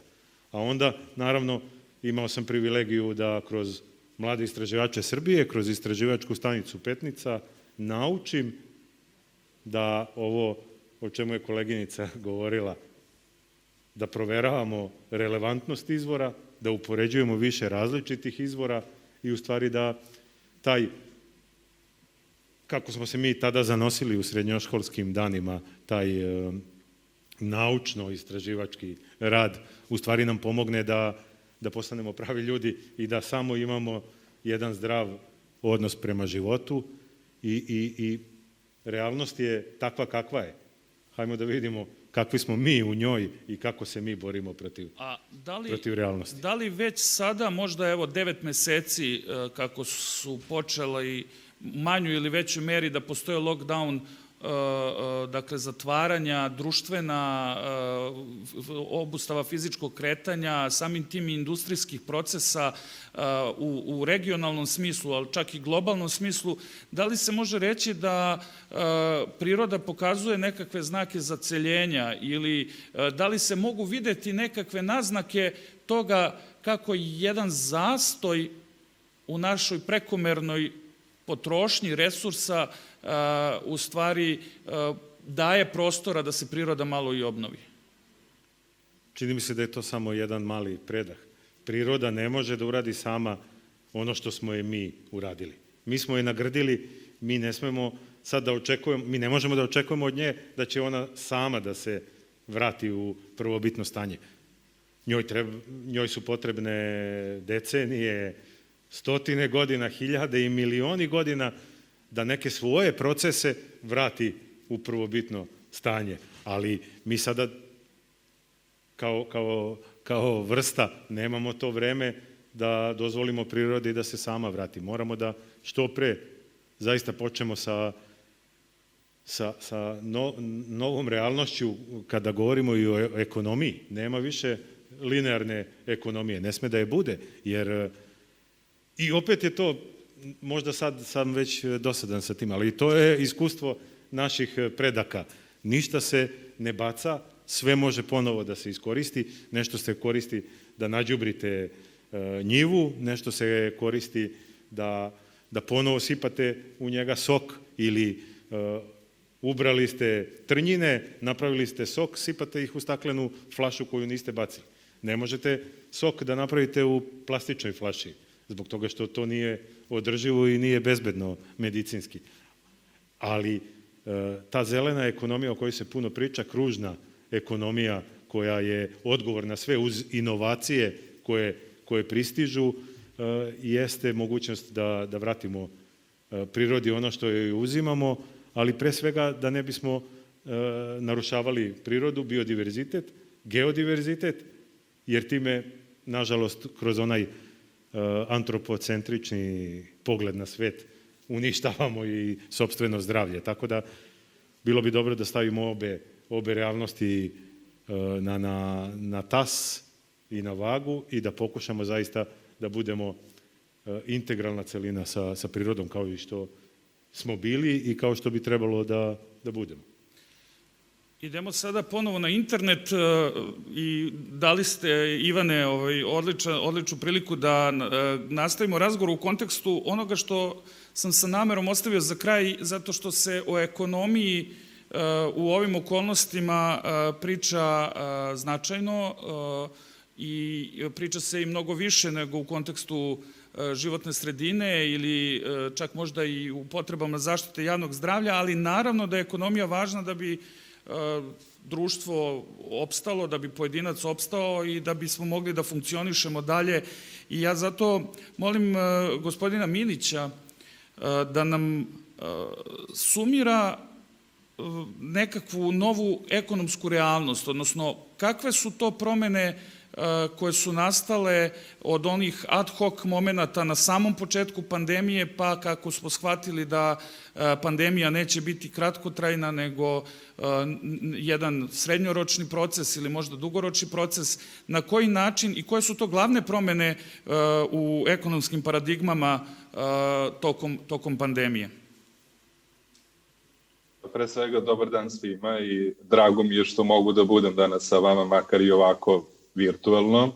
A onda, naravno, imao sam privilegiju da kroz mlade istraživače Srbije, kroz istraživačku stanicu Petnica, naučim da ovo o čemu je koleginica govorila, da proveravamo relevantnost izvora, da upoređujemo više različitih izvora i u stvari da taj, kako smo se mi tada zanosili u srednjoškolskim danima, taj naučno-istraživački rad u stvari nam pomogne da postanemo pravi ljudi i da samo imamo jedan zdrav odnos prema životu i realnost je takva kakva je. Hajmo da vidimo kakvi smo mi u njoj i kako se mi borimo protiv realnosti. Da li već sada, možda evo 9 meseci kako su počeli manju ili većoj meri da postoje lockdown, dakle zatvaranja, društvena obustava fizičkog kretanja, samim tim i industrijskih procesa u regionalnom smislu, ali čak i globalnom smislu, da li se može reći da priroda pokazuje nekakve znake zaceljenja ili da li se mogu videti nekakve naznake toga kako jedan zastoj u našoj prekomernoj potrošnji resursa u stvari daje prostora da se priroda malo i obnovi? Čini mi se da je to samo jedan mali predah. Priroda ne može da uradi sama ono što smo je mi uradili. Mi smo je nagrdili, mi ne smemo sad da očekujemo, mi ne možemo da očekujemo od nje da će ona sama da se vrati u prvobitno stanje. Njoj su potrebne decenije, stotine godina, hiljade i milioni godina da neke svoje procese vrati u prvobitno stanje. Ali mi sada kao vrsta nemamo to vreme da dozvolimo prirodi da se sama vrati. Moramo da što pre zaista počnemo sa novom realnošću kada govorimo i o ekonomiji. Nema više linearne ekonomije, ne sme da je bude, jer i opet je to, možda sad sam već dosadan sa tim, ali to je iskustvo naših predaka. Ništa se ne baca, sve može ponovo da se iskoristi, nešto se koristi da nađubrite njivu, nešto se koristi da ponovo sipate u njega sok ili ubrali ste trnjine, napravili ste sok, sipate ih u staklenu flašu koju niste bacili. Ne možete sok da napravite u plastičnoj flaši, zbog toga što to nije održivo i nije bezbedno medicinski. Ali ta zelena ekonomija o kojoj se puno priča, kružna ekonomija koja je odgovorna sve uz inovacije koje pristižu, jeste mogućnost da vratimo prirodi ono što joj uzimamo, ali pre svega da ne bismo narušavali prirodu, biodiverzitet, geodiverzitet, jer time, nažalost, kroz onaj antropocentrični pogled na svet uništavamo i sopstveno zdravlje. Tako da bilo bi dobro da stavimo obe realnosti na tas i na vagu i da pokušamo zaista da budemo integralna celina sa prirodom kao i što smo bili i kao što bi trebalo da budemo. Idemo sada ponovo na internet i dali ste, Ivane, odličnu priliku da nastavimo razgovor u kontekstu onoga što sam sa namerom ostavio za kraj, zato što se o ekonomiji u ovim okolnostima priča značajno i priča se i mnogo više nego u kontekstu životne sredine ili čak možda i u potrebama zaštite javnog zdravlja, ali naravno da je ekonomija važna da bi društvo opstalo, da bi pojedinac opstao i da bismo mogli da funkcionišemo dalje. I ja zato molim gospodina Milića da nam sumira nekakvu novu ekonomsku realnost, odnosno kakve su to promene koje su nastale od onih ad hoc momenata na samom početku pandemije, pa kako smo shvatili da pandemija neće biti kratkotrajna, nego jedan srednjoročni proces ili možda dugoročni proces, na koji način i koje su to glavne promene u ekonomskim paradigmama tokom pandemije? Pre svega, dobar dan svima i drago mi je što mogu da budem danas sa vama, makar i ovako virtualno.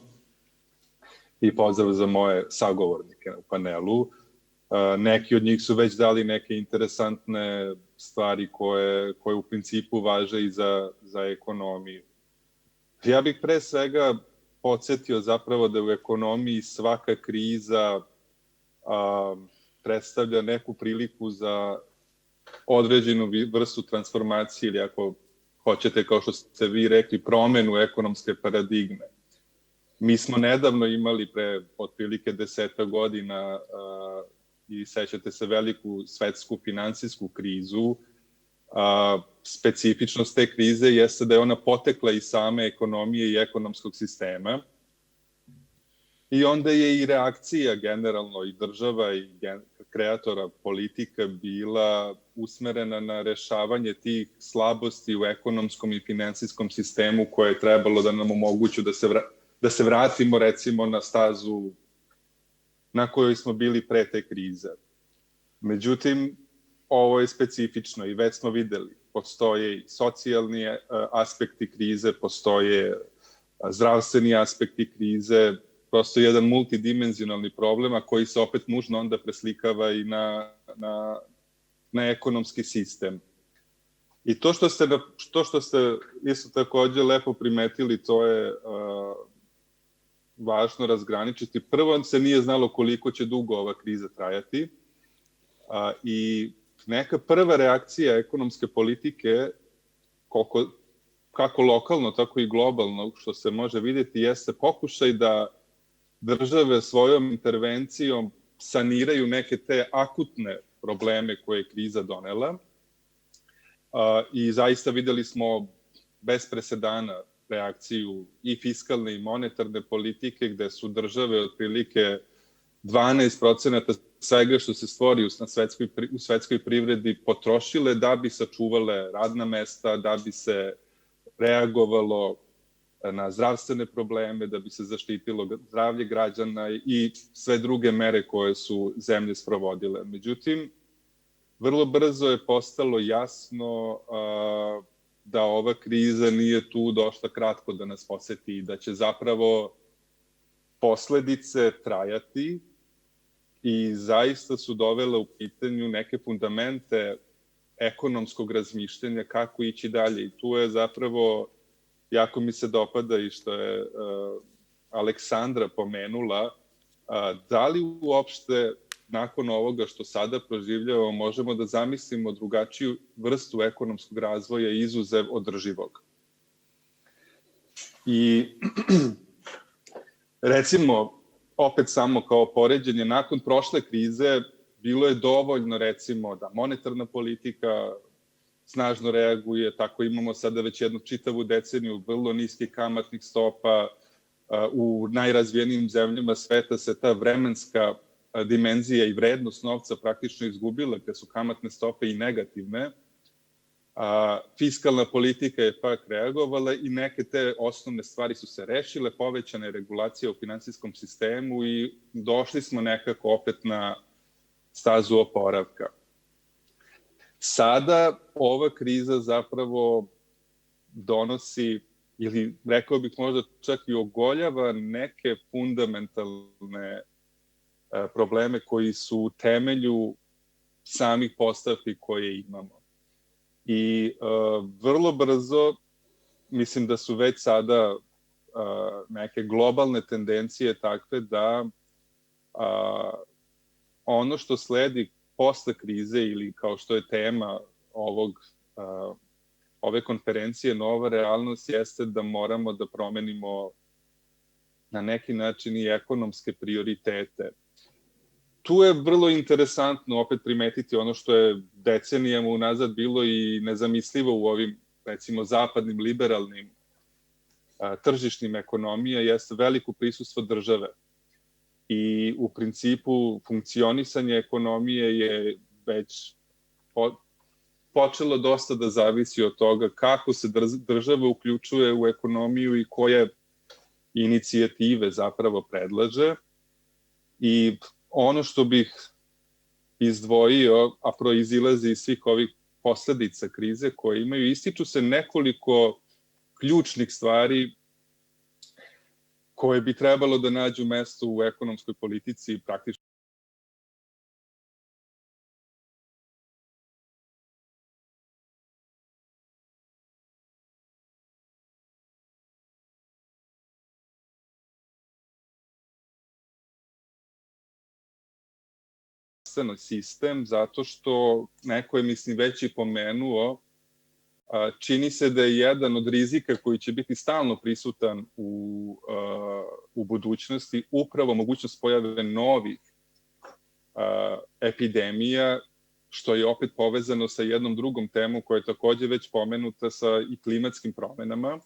I pozdrav za moje sagovornike u panelu. Neki od njih su već dali neke interesantne stvari koje u principu važe i za ekonomiju. Ja bih pre svega podsjetio zapravo da u ekonomiji svaka kriza predstavlja neku priliku za određenu vrstu transformacije ili, ako hoćete, kao što ste vi rekli, promenu ekonomske paradigme. Mi smo nedavno imali pre otprilike 10 godina i sećate se veliku svetsku finansijsku krizu. Specifičnost te krize jeste da je ona potekla iz same ekonomije i ekonomskog sistema. I onda je i reakcija generalno i država i kreatora politika bila usmerena na rešavanje tih slabosti u ekonomskom i finansijskom sistemu koje je trebalo da nam omoguću da se vratimo recimo na stazu na kojoj smo bili pre te krize. Međutim, ovo je specifično i već smo videli. Postoje i socijalni aspekti krize, postoje zdravstveni aspekti krize, prosto jedan multidimenzionalni problem, a koji se opet nužno onda preslikava i na ekonomski sistem. I to što ste isto takođe lepo primetili, to je važno razgraničiti. Prvo, se nije znalo koliko će dugo ova kriza trajati i neka prva reakcija ekonomske politike, kako lokalno, tako i globalno, što se može vidjeti, jeste pokušaj da države svojom intervencijom saniraju neke te akutne probleme koje je kriza donela. I zaista videli smo bez presedana reakciju i fiskalne i monetarne politike, gde su države otprilike 12% svega što se stvori u svetskoj privredi potrošile da bi sačuvale radna mesta, da bi se reagovalo na zdravstvene probleme, da bi se zaštitilo zdravlje građana i sve druge mere koje su zemlje sprovodile. Međutim, vrlo brzo je postalo jasno da ova kriza nije tu došla kratko da nas poseti i da će zapravo posledice trajati i zaista su dovele u pitanju neke fundamente ekonomskog razmišljanja kako ići dalje. I tu je zapravo, jako mi se dopada i što je Aleksandra pomenula, da li uopšte nakon ovoga što sada proživljavamo možemo da zamislimo drugačiju vrstu ekonomskog razvoja izuzev održivog. I recimo, opet samo kao poređenje, nakon prošle krize bilo je dovoljno recimo da monetarna politika snažno reaguje, tako imamo sada već jednu čitavu deceniju vrlo niskih kamatnih stopa. U najrazvijenijim zemljama sveta se ta vremenska dimenzija i vrednost novca praktično izgubila, gde su kamatne stope i negativne. Fiskalna politika je pak reagovala i neke te osnovne stvari su se rešile, povećana je regulacija u finansijskom sistemu i došli smo nekako opet na stazu oporavka. Sada ova kriza zapravo donosi, ili rekao bih možda čak i ogoljava neke fundamentalne probleme koji su u temelju samih postavki koje imamo. I vrlo brzo, mislim da su već sada neke globalne tendencije takve da ono što sledi posle krize ili kao što je tema ove konferencije nova realnost jeste da moramo da promenimo na neki način i ekonomske prioritete. Tu je vrlo interesantno opet primetiti ono što je decenijama unazad bilo i nezamislivo u ovim, recimo, zapadnim liberalnim tržišnim ekonomija jeste veliko prisustvo države. I u principu funkcionisanje ekonomije je već počelo dosta da zavisi od toga kako se država uključuje u ekonomiju i koje inicijative zapravo predlaže. I ono što bih izdvojio, a proizilazi iz svih ovih posledica krize koje imaju, ističu se nekoliko ključnih stvari koje bi trebalo da nađu mesto u ekonomskoj politici i praktično sistem, zato što neko je, mislim, već i pomenuo, čini se da je jedan od rizika koji će biti stalno prisutan u budućnosti upravo mogućnost pojave novih epidemija, što je opet povezano sa jednom drugom temom koja je takođe već pomenuta sa i klimatskim promenama.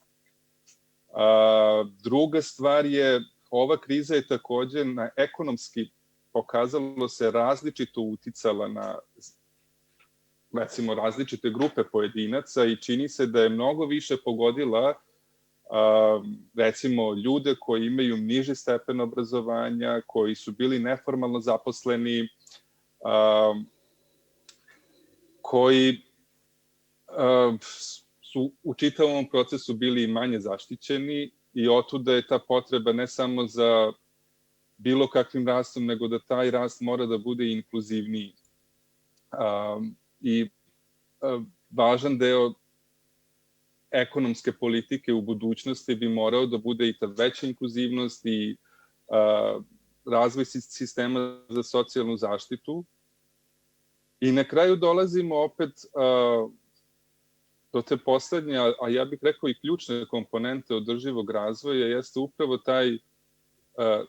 Druga stvar je, ova kriza je takođe na ekonomski pokazalo se različito uticala na, recimo, različite grupe pojedinaca i čini se da je mnogo više pogodila recimo ljude koji imaju niži stepen obrazovanja, koji su bili neformalno zaposleni, koji su u čitavom procesu bili manje zaštićeni i otuda je ta potreba ne samo za bilo kakvim rastom, nego da taj rast mora da bude inkluzivniji. I važan deo ekonomske politike u budućnosti bi morao da bude i ta veća inkluzivnost i razvoj sistema za socijalnu zaštitu. I na kraju dolazimo opet do te poslednje, a ja bih rekao i ključne komponente održivog razvoja, jeste upravo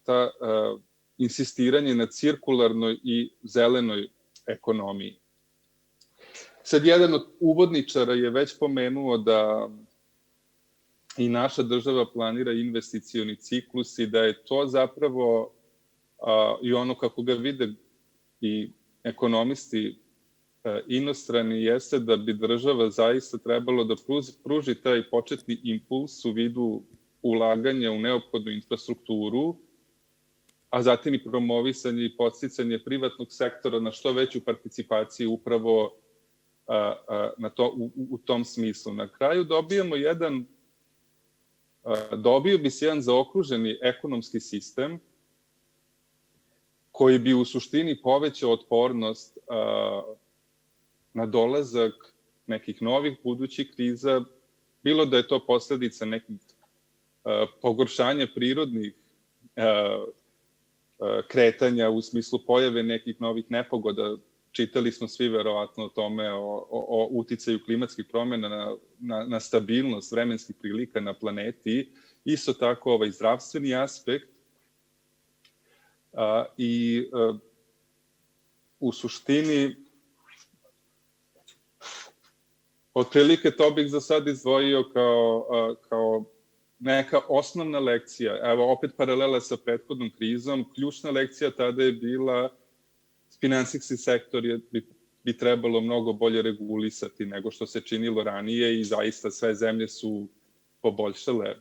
ta insistiranje na cirkularnoj i zelenoj ekonomiji. Sad, jedan od uvodničara je već pomenuo da i naša država planira investicioni ciklus i da je to zapravo i ono kako ga vide i ekonomisti inostrani, jeste da bi država zaista trebalo da pruži taj početni impuls u vidu ulaganja u neophodnu infrastrukturu, a zatim i promovisanje i podsticanje privatnog sektora na što veću participaciju upravo u tom smislu. Na kraju dobio bi se jedan zaokruženi ekonomski sistem koji bi u suštini povećao otpornost na dolazak nekih novih budućih kriza, bilo da je to posledica nekih pogoršanja prirodnih kretanja u smislu pojave nekih novih nepogoda. Čitali smo svi verovatno o tome, o uticaju klimatskih promjena na stabilnost vremenskih prilika na planeti. Isto tako ovaj zdravstveni aspekt. I u suštini otprilike to bih za sad izdvojio kao neka osnovna lekcija. Evo, opet paralela sa prethodnom krizom. Ključna lekcija tada je bila finansijski sektor bi trebalo mnogo bolje regulisati nego što se činilo ranije i zaista sve zemlje su poboljšale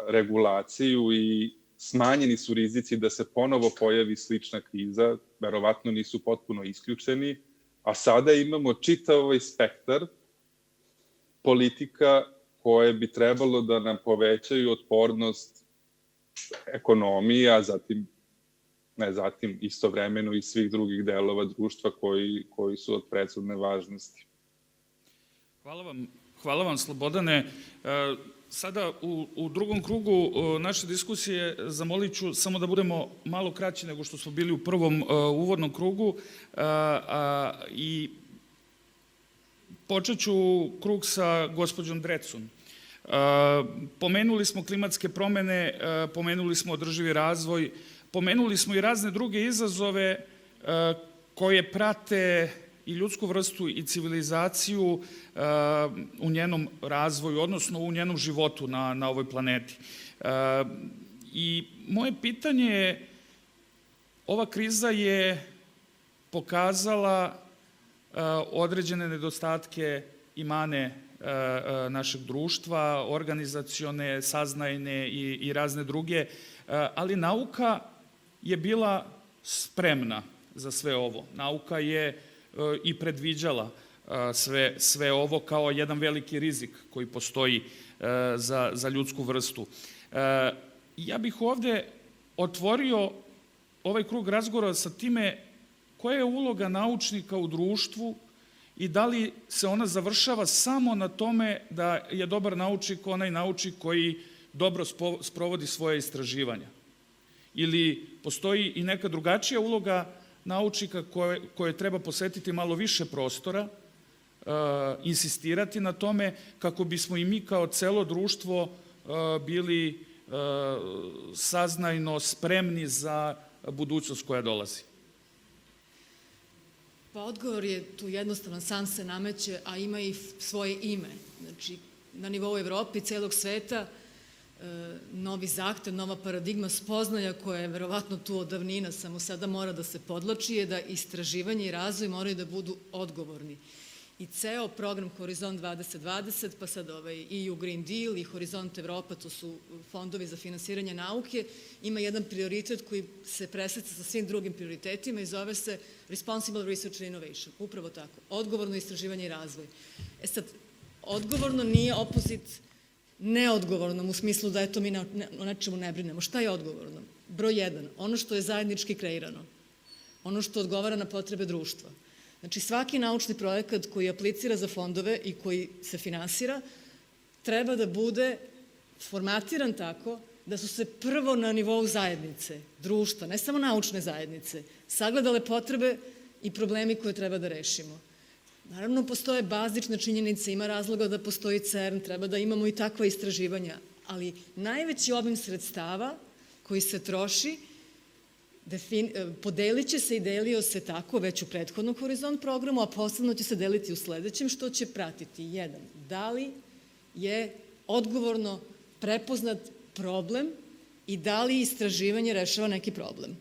regulaciju i smanjeni su rizici da se ponovo pojavi slična kriza, verovatno nisu potpuno isključeni, a sada imamo čitav ovaj spektar politika koje bi trebalo da nam povećaju otpornost ekonomije, a zatim istovremeno i svih drugih delova društva koji su od presudne važnosti. Hvala vam, Slobodane. Sada u drugom krugu naše diskusije zamolit ću samo da budemo malo kraći nego što smo bili u prvom uvodnom krugu i počet ću krug sa gospođom Drecun. Pomenuli smo klimatske promene, pomenuli smo održivi razvoj, pomenuli smo i razne druge izazove koje prate i ljudsku vrstu i civilizaciju u njenom razvoju, odnosno u njenom životu na ovoj planeti. I moje pitanje je, ova kriza je pokazala određene nedostatke i mane našeg društva, organizacione, saznajne i razne druge, ali nauka je bila spremna za sve ovo. Nauka je i predviđala sve ovo kao jedan veliki rizik koji postoji za ljudsku vrstu. Ja bih ovde otvorio ovaj krug razgovora sa time koja je uloga naučnika u društvu i da li se ona završava samo na tome da je dobar naučnik onaj naučnik koji dobro sprovodi svoje istraživanja. Ili postoji i neka drugačija uloga naučnika koje treba posvetiti malo više prostora, insistirati na tome kako bismo i mi kao celo društvo bili saznajno spremni za budućnost koja dolazi. Pa odgovor je tu jednostavan, sam se nameće, a ima i svoje ime. Znači, na nivou Evrope i celog sveta novi zahtev, nova paradigma spoznaja koja je verovatno tu od davnina, samo sada mora da se podlači, je da istraživanje i razvoj moraju da budu odgovorni. I ceo program Horizont 2020, pa sad EU Green Deal i Horizont Evropa, to su fondovi za finansiranje nauke, ima jedan prioritet koji se presreća sa svim drugim prioritetima i zove se Responsible Research and Innovation. Upravo tako. Odgovorno istraživanje i razvoj. Sad, odgovorno nije opozit neodgovornom u smislu da eto mi o nečemu ne brinemo. Šta je odgovorno? Broj 1. Ono što je zajednički kreirano. Ono što odgovara na potrebe društva. Znači, svaki naučni projekat koji aplicira za fondove i koji se finansira treba da bude formatiran tako da su se prvo na nivou zajednice, društva, ne samo naučne zajednice, sagledale potrebe i problemi koje treba da rešimo. Naravno, postoje bazične činjenice, ima razloga da postoji CERN, treba da imamo i takva istraživanja, ali najveći obim sredstava koji se troši podelit će se i delio se tako već u prethodnom Horizont programu, a posebno će se deliti u sledećem, što će pratiti. 1. Da li je odgovorno prepoznat problem i da li istraživanje rešava neki problem.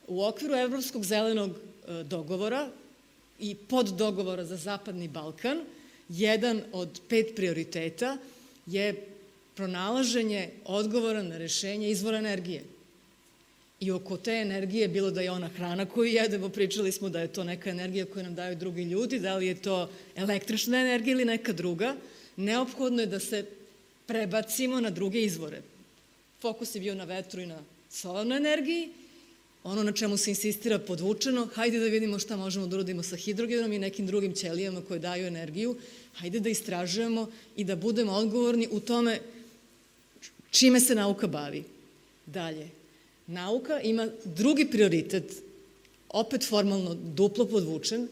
U okviru Evropskog zelenog dogovora i poddogovora za Zapadni Balkan, jedan od 5 prioriteta je pronalaženje odgovora na rešenje izvora energije. I oko te energije, bilo da je ona hrana koju jedemo, pričali smo da je to neka energija koju nam daju drugi ljudi, da li je to električna energija ili neka druga, neophodno je da se prebacimo na druge izvore. Fokus je bio na vetru i na solarnoj energiji, ono na čemu se insistira podvučeno, hajde da vidimo šta možemo da uradimo sa hidrogenom i nekim drugim ćelijama koje daju energiju, hajde da istražujemo i da budemo odgovorni u tome čime se nauka bavi. Dalje. Nauka ima drugi prioritet, opet formalno duplo podvučen,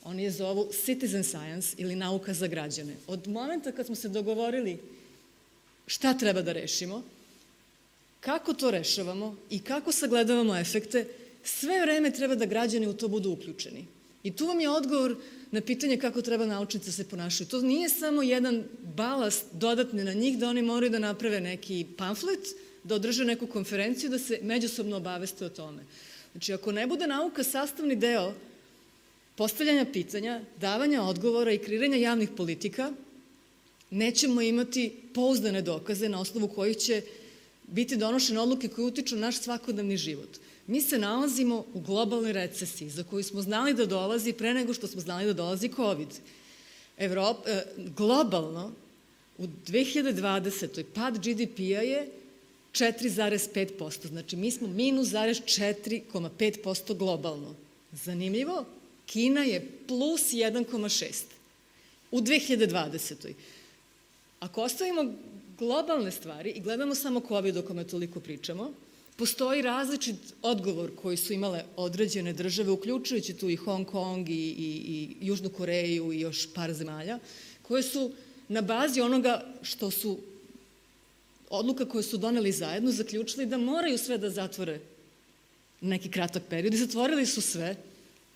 oni je zovu citizen science ili nauka za građane. Od momenta kad smo se dogovorili šta treba da rešimo, kako to rešavamo i kako sagledavamo efekte, sve vreme treba da građani u to budu uključeni. I tu vam je odgovor na pitanje kako treba naučnici se ponašaju. To nije samo jedan balast dodatni na njih da oni moraju da naprave neki pamflet, da održe neku konferenciju, da se međusobno obaveste o tome. Znači, ako ne bude nauka sastavni deo postavljanja pitanja, davanja odgovora i kreiranja javnih politika, nećemo imati pouzdane dokaze na osnovu kojih će biti donošene odluke koje utiču na naš svakodnevni život. Mi se nalazimo u globalnoj recesiji za koju smo znali da dolazi pre nego što smo znali da dolazi COVID. Globalno, u 2020. pad GDP-a je 4,5%, znači mi smo minus 4,5% globalno. Zanimljivo, Kina je plus 1,6% u 2020. Ako ostavimo globalne stvari i gledamo samo COVID o kome toliko pričamo, postoji različit odgovor koji su imale određene države, uključujući tu i Hong Kong i Južnu Koreju i još par zemalja, koje su na bazi onoga što su odluka koje su doneli zajedno, zaključili da moraju sve da zatvore neki kratak period i zatvorili su sve,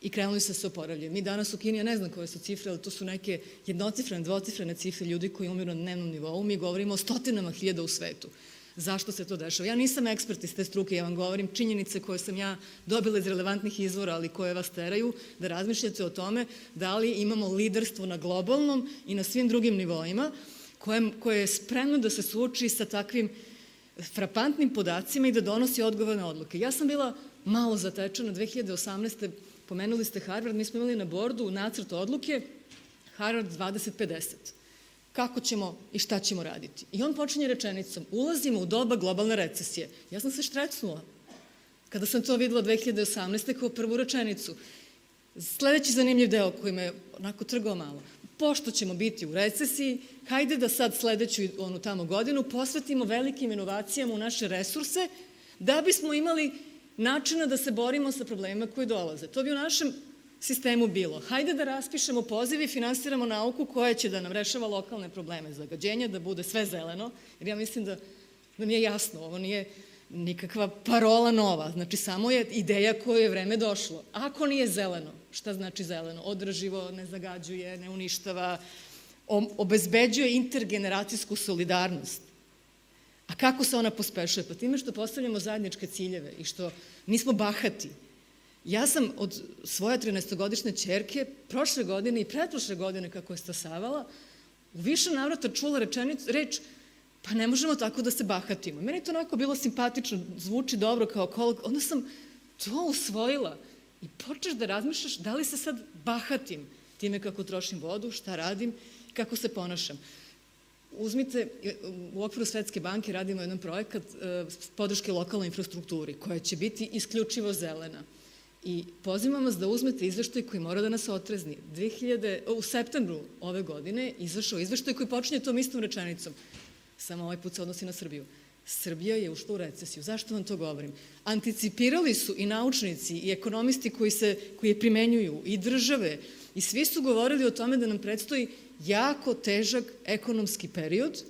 i krenuli se oporavljaju. Mi danas u Kini, ja ne znam koje su cifre, ali to su neke jednocifrene, dvocifrene cifre ljudi koji umiru na dnevnom nivou. Mi govorimo o stotinama hiljada u svetu. Zašto se to dešava? Ja nisam ekspert iz te struke, ja vam govorim činjenice koje sam ja dobila iz relevantnih izvora, ali koje vas teraju da razmišljate o tome da li imamo liderstvo na globalnom i na svim drugim nivoima koje je spremno da se suoči sa takvim frapantnim podacima i da donosi odgovorne odluke. Ja sam bila malo zatečena 2018. Pomenuli ste Harvard, mi smo imali na bordu nacrt odluke Harvard 2050. Kako ćemo i šta ćemo raditi. I on počinje rečenicom, ulazimo u doba globalne recesije. Ja sam se štrecnula kada sam to videla 2018. kao prvu rečenicu. Sledeći zanimljiv deo koji me onako trgao malo. Pošto ćemo biti u recesiji, hajde da sad sledeću onu tamo godinu posvetimo velikim inovacijama u naše resurse da bismo imali načina da se borimo sa problemima koji dolaze. To bi u našem sistemu bilo. Hajde da raspišemo poziv i finansiramo nauku koja će da nam rešava lokalne probleme zagađenja, da bude sve zeleno, jer ja mislim da nije jasno, ovo nije nikakva parola nova, znači samo je ideja koju je vreme došlo. Ako nije zeleno, šta znači zeleno? Održivo, ne zagađuje, ne uništava, obezbeđuje intergeneracijsku solidarnost. A kako se ona pospešuje? Pa time što postavljamo zajedničke ciljeve i što nismo bahati. Ja sam od svoje 13-godišnje ćerke prošle godine i pretprošle godine, kako je stasavala, u više navrata čula reč, pa ne možemo tako da se bahatimo. Meni je to onako bilo simpatično, zvuči dobro kao kolog, onda sam to usvojila i počneš da razmišljaš da li se sad bahatim time kako trošim vodu, šta radim, kako se ponašam. Uzmite, u okviru Svetske banke radimo jedan projekat podrške lokalnoj infrastrukturi koja će biti isključivo zelena. I pozivam vas da uzmete izveštaj koji mora da nas otrezni. U septembru ove godine izašao izveštaj koji počinje tom istom rečenicom. Samo ovaj put se odnosi na Srbiju. Srbija je ušla u recesiju. Zašto vam to govorim? Anticipirali su i naučnici i ekonomisti koji je primenjuju i države i svi su govorili o tome da nam predstoji jako težak ekonomski period,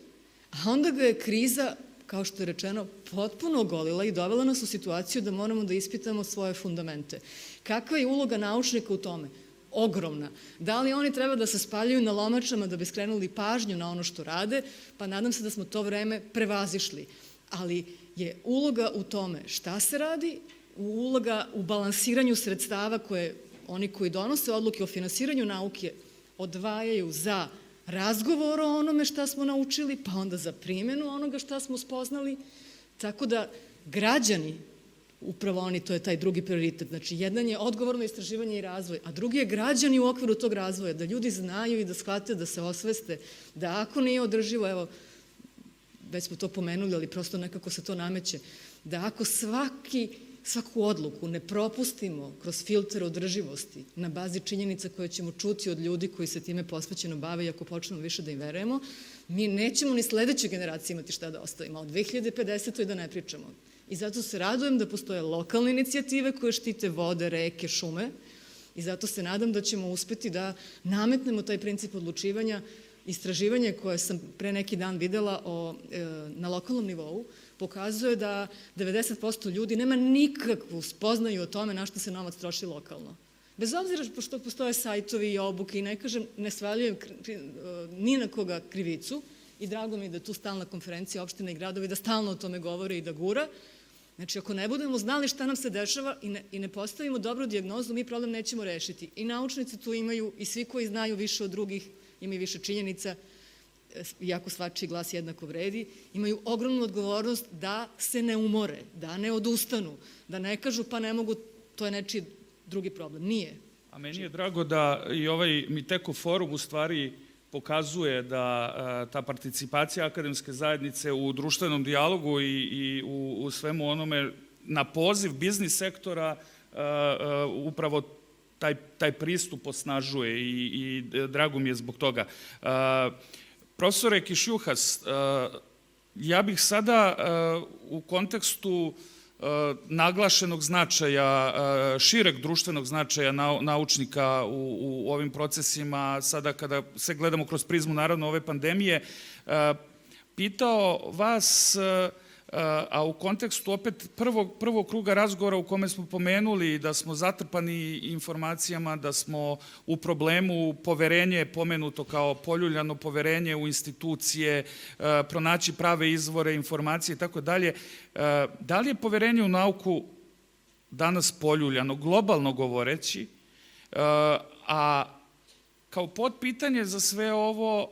a onda ga je kriza, kao što je rečeno, potpuno ogolila i dovela nas u situaciju da moramo da ispitamo svoje fundamente. Kakva je uloga naučnika u tome? Ogromna. Da li oni treba da se spaljuju na lomačama da bi skrenuli pažnju na ono što rade? Pa nadam se da smo to vreme prevazišli. Ali je uloga u tome šta se radi, uloga u balansiranju sredstava koje oni koji donose odluke o finansiranju nauke odvajaju za razgovor o onome šta smo naučili, pa onda za primjenu onoga šta smo spoznali. Tako da građani, upravo oni, to je taj drugi prioritet. Znači, jedan je odgovorno istraživanje i razvoj, a drugi je građani u okviru tog razvoja, da ljudi znaju i da shvate, da se osveste, da ako nije održivo, evo, već smo to pomenuli, ali prosto nekako se to nameće, da ako svaku odluku ne propustimo kroz filter održivosti na bazi činjenica koje ćemo čuti od ljudi koji se time posvećeno bave i ako počnemo više da im verujemo, mi nećemo ni sledeće generacije imati šta da ostavimo, a od 2050. da ne pričamo. I zato se radujem da postoje lokalne inicijative koje štite vode, reke, šume i zato se nadam da ćemo uspeti da nametnemo taj princip odlučivanja. Istraživanje koje sam pre neki dan videla na lokalnom nivou pokazuje da 90% ljudi nema nikakvu spoznaju o tome na što se novac troši lokalno. Bez obzira što postoje sajtovi i obuke i ne kažem, ne svaljujem ni na koga krivicu i drago mi je da je tu stalna konferencija opština i gradovi da stalno o tome govore i da gura. Znači, ako ne budemo znali šta nam se dešava i ne postavimo dobru dijagnozu, mi problem nećemo rešiti. I naučnici tu imaju i svi koji znaju više od drugih, imaju više činjenica, iako svačiji glas jednako vredi, imaju ogromnu odgovornost da se ne umore, da ne odustanu, da ne kažu pa ne mogu, to je nečiji drugi problem. Nije. A meni je drago da i ovaj Miteco forum u stvari pokazuje da ta participacija akademske zajednice u društvenom dijalogu i u svemu onome na poziv biznis sektora upravo taj pristup osnažuje i drago mi je zbog toga. Profesore Kišjuhas, ja bih sada u kontekstu naglašenog značaja, šireg društvenog značaja naučnika u ovim procesima, sada kada se gledamo kroz prizmu naravno ove pandemije, pitao vas a u kontekstu opet prvog kruga razgovora u kome smo pomenuli da smo zatrpani informacijama, da smo u problemu, poverenje je pomenuto kao poljuljano poverenje u institucije, pronaći prave izvore informacije i tako dalje. Da li je poverenje u nauku danas poljuljano, globalno govoreći, a kao potpitanje za sve ovo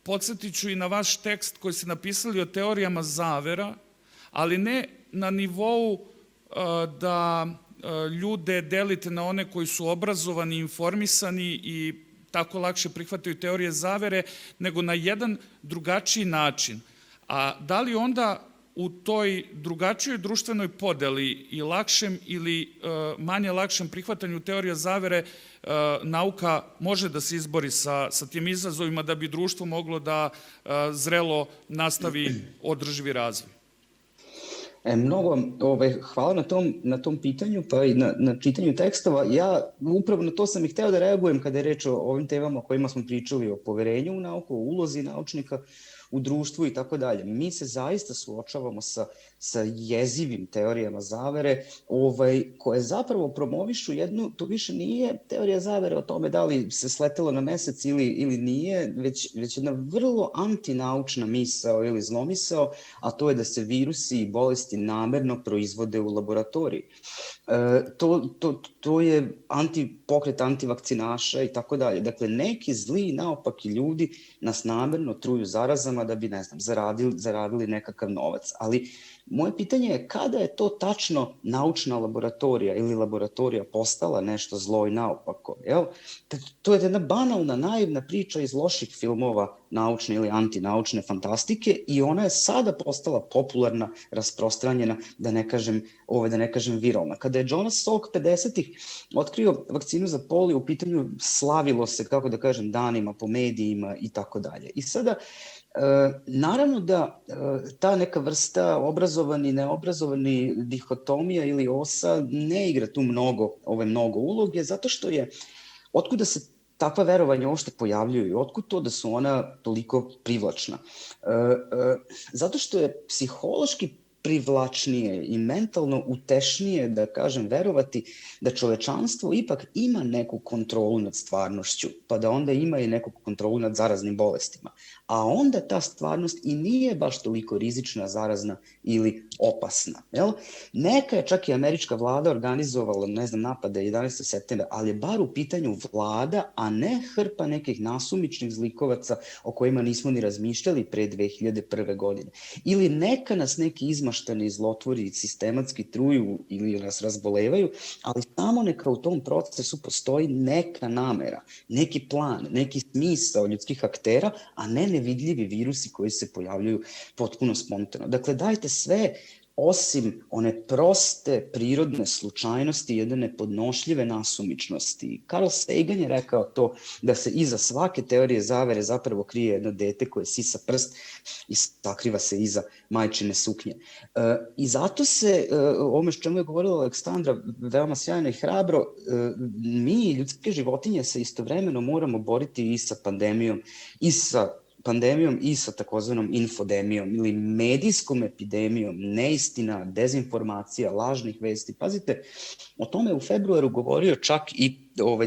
podsjetit ću i na vaš tekst koji ste napisali o teorijama zavera, ali ne na nivou da ljude delite na one koji su obrazovani, informisani i tako lakše prihvataju teorije zavere, nego na jedan drugačiji način. A da li onda u toj drugačijoj društvenoj podeli i lakšem ili manje lakšem prihvatanju teorija zavere nauka može da se izbori sa tim izazovima da bi društvo moglo da zrelo nastavi održivi razvoj? Mnogo hvala na tom pitanju, pa i na čitanju tekstova. Ja upravo na to sam i hteo da reagujem kada je reč o ovim temama o kojima smo pričali, o poverenju u nauku, o ulozi naučnika u društvu i tako dalje. Mi se zaista suočavamo sa jezivim teorijama zavere, koje zapravo promovišu jednu, to više nije teorija zavere o tome da li se sletelo na mesec ili nije, već jedna vrlo antinaučna misao ili zlomisao, a to je da se virusi i bolesti namerno proizvode u laboratoriji. To je pokret antivakcinaša i tako dalje. Dakle, neki zli naopaki ljudi nas namerno truju zarazama da bi, ne znam, zaradili nekakav novac. Ali moje pitanje je kada je to tačno naučna laboratorija ili laboratorija postala nešto zlo i naopako? To je jedna banalna, naivna priča iz loših filmova naučne ili antinaučne fantastike i ona je sada postala popularna, rasprostranjena, da ne kažem viralna. Kada je Jonas Salk 50-ih otkrio vakcinu za polio, u pitanju slavilo se, kako da kažem, danima po medijima i tako dalje. I sada, naravno da ta neka vrsta obrazovani, neobrazovani dihotomija ili osa ne igra tu mnogo uloge, zato što je, otkuda se takva verovanja uopšte pojavljuju i otkud to da su ona toliko privlačna? Zato što je psihološki privlačnije i mentalno utešnije, da kažem, verovati da čovečanstvo ipak ima neku kontrolu nad stvarnošću, pa da onda ima i neku kontrolu nad zaraznim bolestima. A onda ta stvarnost i nije baš toliko rizična, zarazna ili opasna. Neka je čak i američka vlada organizovala, napade 11. septembra, ali je bar u pitanju vlada, a ne hrpa nekih nasumičnih zlikovaca o kojima nismo ni razmišljali pre 2001. godine. Ili neka nas neki izmaštani zlotvori sistematski truju ili nas razbolevaju, ali samo neka u tom procesu postoji neka namera, neki plan, neki smisao ljudskih aktera, a ne nevidljivi virusi koji se pojavljuju potpuno spontano. Dakle, dajte sve osim one proste prirodne slučajnosti, jedne nepodnošljive nasumičnosti. Carl Sagan je rekao to da se iza svake teorije zavere zapravo krije jedno dete koje sisa prst i sakriva se iza majčine suknje. I zato se, ovome što čemu je govorila Aleksandra, veoma sjajno i hrabro, mi, ljudske životinje, se istovremeno moramo boriti i sa pandemijom i sa takozvanom infodemijom ili medijskom epidemijom, neistina, dezinformacija, lažnih vesti. Pazite, o tome je u februaru govorio čak i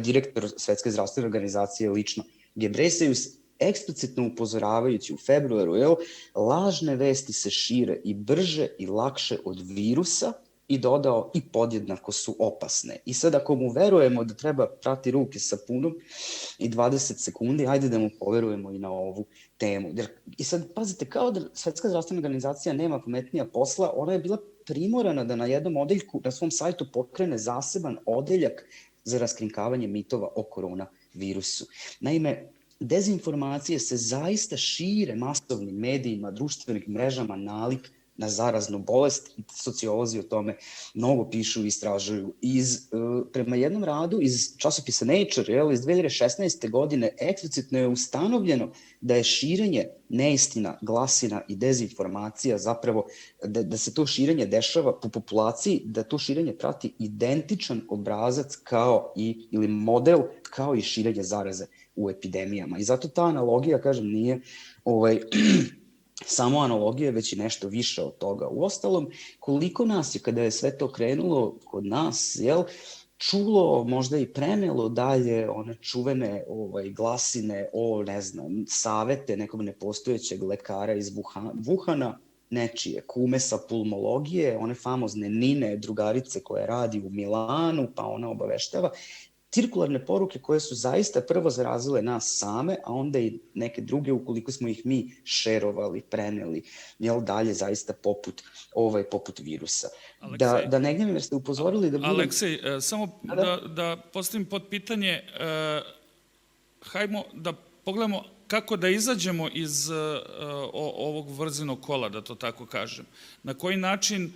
direktor Svetske zdravstvene organizacije lično, Gebreseus, eksplicitno upozoravajući u februaru, lažne vesti se šire i brže i lakše od virusa, i dodao i podjednako su opasne. I sad ako mu verujemo da treba prati ruke sapunom i 20 sekundi, ajde da mu poverujemo i na ovu temu. I sad, pazite, kao da Svetska zdravstvena organizacija nema pametnija posla, ona je bila primorana da na jednom odeljku na svom sajtu pokrene zaseban odeljak za raskrinkavanje mitova o koronavirusu. Naime, dezinformacije se zaista šire masovnim medijima, društvenim mrežama, nalik na zaraznu bolest i sociolozi o tome mnogo pišu i istražuju. Prema jednom radu iz časopisa Nature iz 2016. godine eksplicitno je ustanovljeno da je širenje neistina, glasina i dezinformacija zapravo, da se to širenje dešava po populaciji, da to širenje prati identičan obrazac ili model kao i širenje zaraze u epidemijama. I zato ta analogija, kažem, samo analogije, već i nešto više od toga. Uostalom, koliko nas je, kada je sve to krenulo kod nas, čulo, možda i prenelo dalje one čuvene glasine o, ne znam, savete nekog nepostojećeg lekara iz Wuhana, nečije kume sa pulmologije, one famozne Nine, drugarice koja radi u Milanu, pa ona obaveštava, cirkularne poruke koje su zaista prvo zarazile nas same, a onda i neke druge ukoliko smo ih mi šerovali, preneli, dalje zaista poput virusa. Da ne gnjavim jer ste upozorili da budem... Aleksej, samo da postavim pod pitanje, hajmo da pogledamo kako da izađemo iz ovog vrzinog kola, da to tako kažem. Na koji način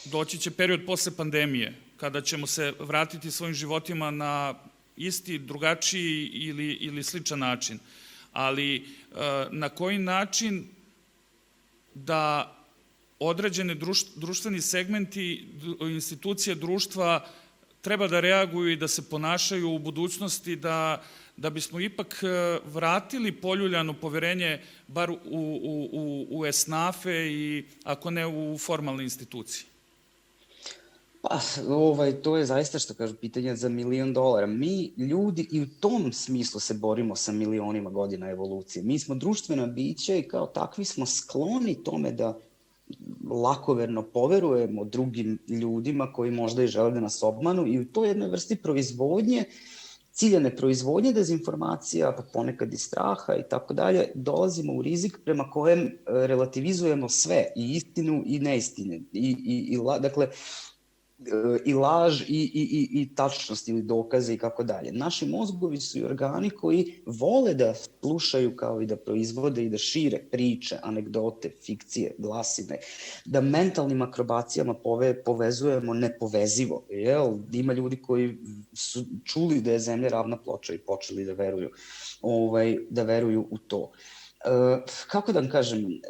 doći će period posle pandemije, kada ćemo se vratiti svojim životima na isti, drugačiji ili sličan način. Ali na koji način da određeni društveni segmenti, institucije društva treba da reaguju i da se ponašaju u budućnosti da bismo ipak vratili poljuljano poverenje bar u esnafe i ako ne u formalne institucije? Pa, to je zaista, što kažu, pitanje za $1 milion. Mi, ljudi, i u tom smislu se borimo sa milionima godina evolucije. Mi smo društvena bića i kao takvi smo skloni tome da lakoverno poverujemo drugim ljudima koji možda i žele da nas obmanu i u toj jednoj vrsti proizvodnje, ciljane proizvodnje dezinformacija, pa ponekad i straha i tako dalje, dolazimo u rizik prema kojem relativizujemo sve, i istinu i neistine. Dakle, i laž i tačnost ili dokaze i kako dalje. Naši mozgovi su i organi koji vole da slušaju kao i da proizvode i da šire priče, anegdote, fikcije, glasine, da mentalnim akrobacijama povezujemo nepovezivo. Ima ljudi koji su čuli da je zemlja ravna ploča i počeli da veruju u to. Kako da vam kažem,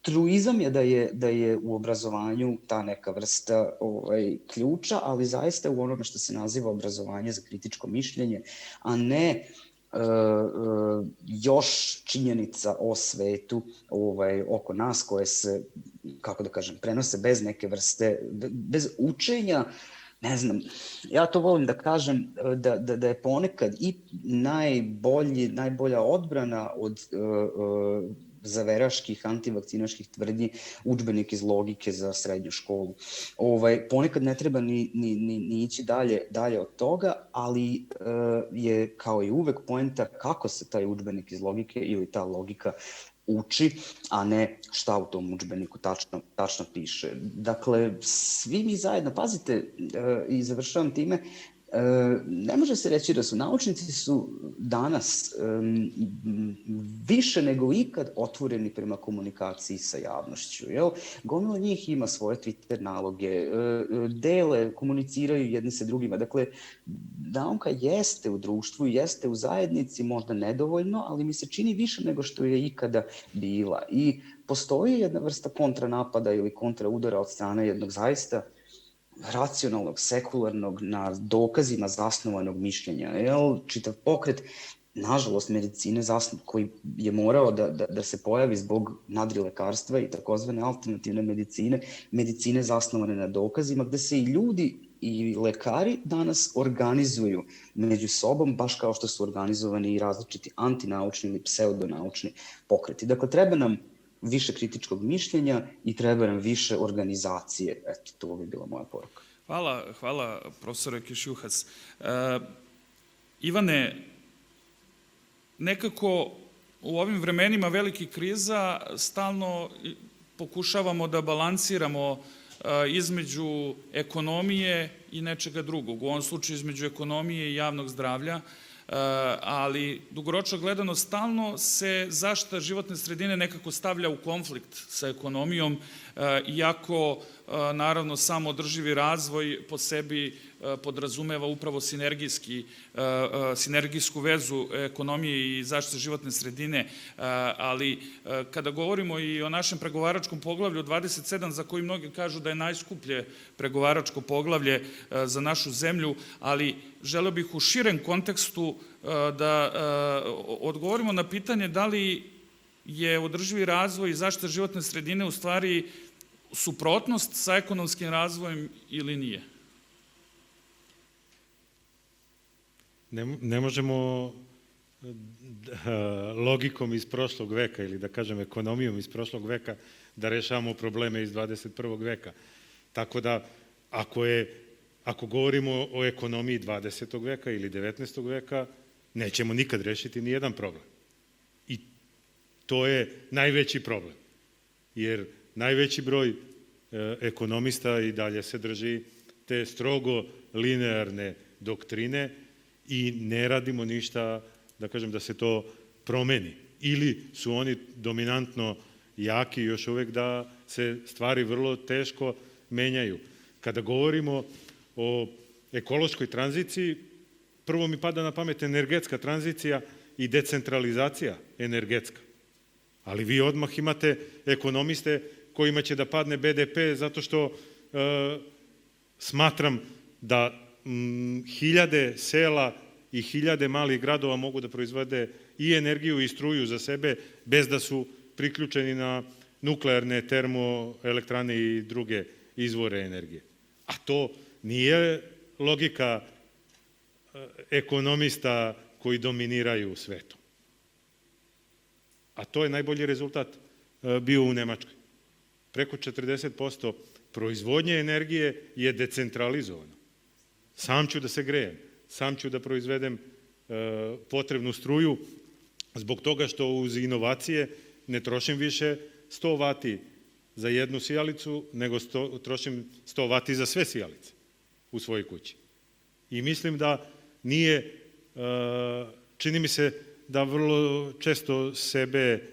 truizam je da je u obrazovanju ta neka vrsta ključa, ali zaista u onome što se naziva obrazovanje za kritičko mišljenje, a ne još činjenica o svetu oko nas koje se, kako da kažem, prenose bez neke vrste, bez učenja. Ne znam, ja to volim da kažem da je ponekad i najbolja odbrana od zaveraških, antivakcinaških tvrdnji udžbenik iz logike za srednju školu. Ponekad ne treba ni ići dalje od toga, ali je kao i uvek poenta kako se taj udžbenik iz logike ili ta logika uči, a ne šta u tom udžbeniku tačno piše. Dakle, svi mi zajedno, pazite, i završavam time, ne može se reći da naučnici su danas više nego ikad otvoreni prema komunikaciji sa javnošću. Gomila njih ima svoje Twitter naloge, dele, komuniciraju jedni sa drugima. Dakle, nauka jeste u društvu, jeste u zajednici, možda nedovoljno, ali mi se čini više nego što je ikada bila. I postoji jedna vrsta kontranapada ili kontraudara od strane jednog zaista racionalnog, sekularnog, na dokazima zasnovanog mišljenja. Čitav pokret, nažalost, medicine koji je morao da se pojavi zbog nadrilekarstva i takozvane alternativne medicine zasnovane na dokazima, gde se i ljudi i lekari danas organizuju među sobom, baš kao što su organizovani i različiti antinaučni ili pseudonaučni pokreti. Dakle, treba nam više kritičkog mišljenja i treba nam više organizacije. Eto, to bi bila moja poruka. Hvala profesore Kešjuhas. Ivane, nekako u ovim vremenima velikih kriza stalno pokušavamo da balansiramo između ekonomije i nečega drugog. U ovom slučaju između ekonomije i javnog zdravlja, ali dugoročno gledano stalno se zaštita životne sredine nekako stavlja u konflikt sa ekonomijom. iako naravno samo održivi razvoj po sebi podrazumeva upravo sinergijsku vezu ekonomije i zaštite životne sredine, ali kada govorimo i o našem pregovaračkom poglavlju 27, za koji mnogi kažu da je najskuplje pregovaračko poglavlje za našu zemlju, ali želeo bih u širem kontekstu da odgovorimo na pitanje da li je održivi razvoj i zaštita životne sredine u stvari suprotnost sa ekonomskim razvojem ili nije? Ne možemo logikom iz prošlog veka ili da kažem ekonomijom iz prošlog veka da rešavamo probleme iz 21. veka. Tako da ako govorimo o ekonomiji 20. veka ili 19. veka, nećemo nikad rešiti ni jedan problem. I to je najveći problem. Jer najveći broj ekonomista i dalje se drži te strogo linearne doktrine i ne radimo ništa, da kažem, da se to promeni. Ili su oni dominantno jaki još uvek da se stvari vrlo teško menjaju. Kada govorimo o ekološkoj tranziciji, prvo mi pada na pamet energetska tranzicija i decentralizacija energetska. Ali vi odmah imate ekonomiste kojima će da padne BDP zato što smatram da hiljade sela i hiljade malih gradova mogu da proizvode i energiju i struju za sebe bez da su priključeni na nuklearne termoelektrane i druge izvore energije. A to nije logika ekonomista koji dominiraju svetom. A to je najbolji rezultat bio u Nemačkoj. Preko 40% proizvodnje energije je decentralizovano. Sam ću da se grejem, sam ću da proizvedem potrebnu struju zbog toga što uz inovacije ne trošim više 100 vati za jednu sijalicu, nego trošim 100 vati za sve sijalice u svojoj kući. I mislim da nije, čini mi se da vrlo često sebe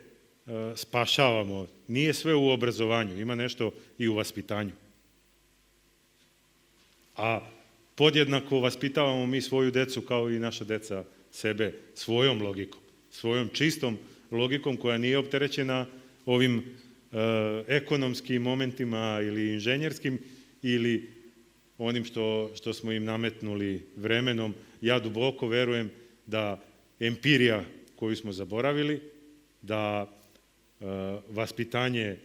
spašavamo. Nije sve u obrazovanju, ima nešto i u vaspitanju. A podjednako vaspitavamo mi svoju decu kao i naša deca sebe svojom logikom, svojom čistom logikom koja nije opterećena ovim ekonomskim momentima ili inženjerskim ili onim što smo im nametnuli vremenom. Ja duboko verujem da empirija koju smo zaboravili, da vaspitanje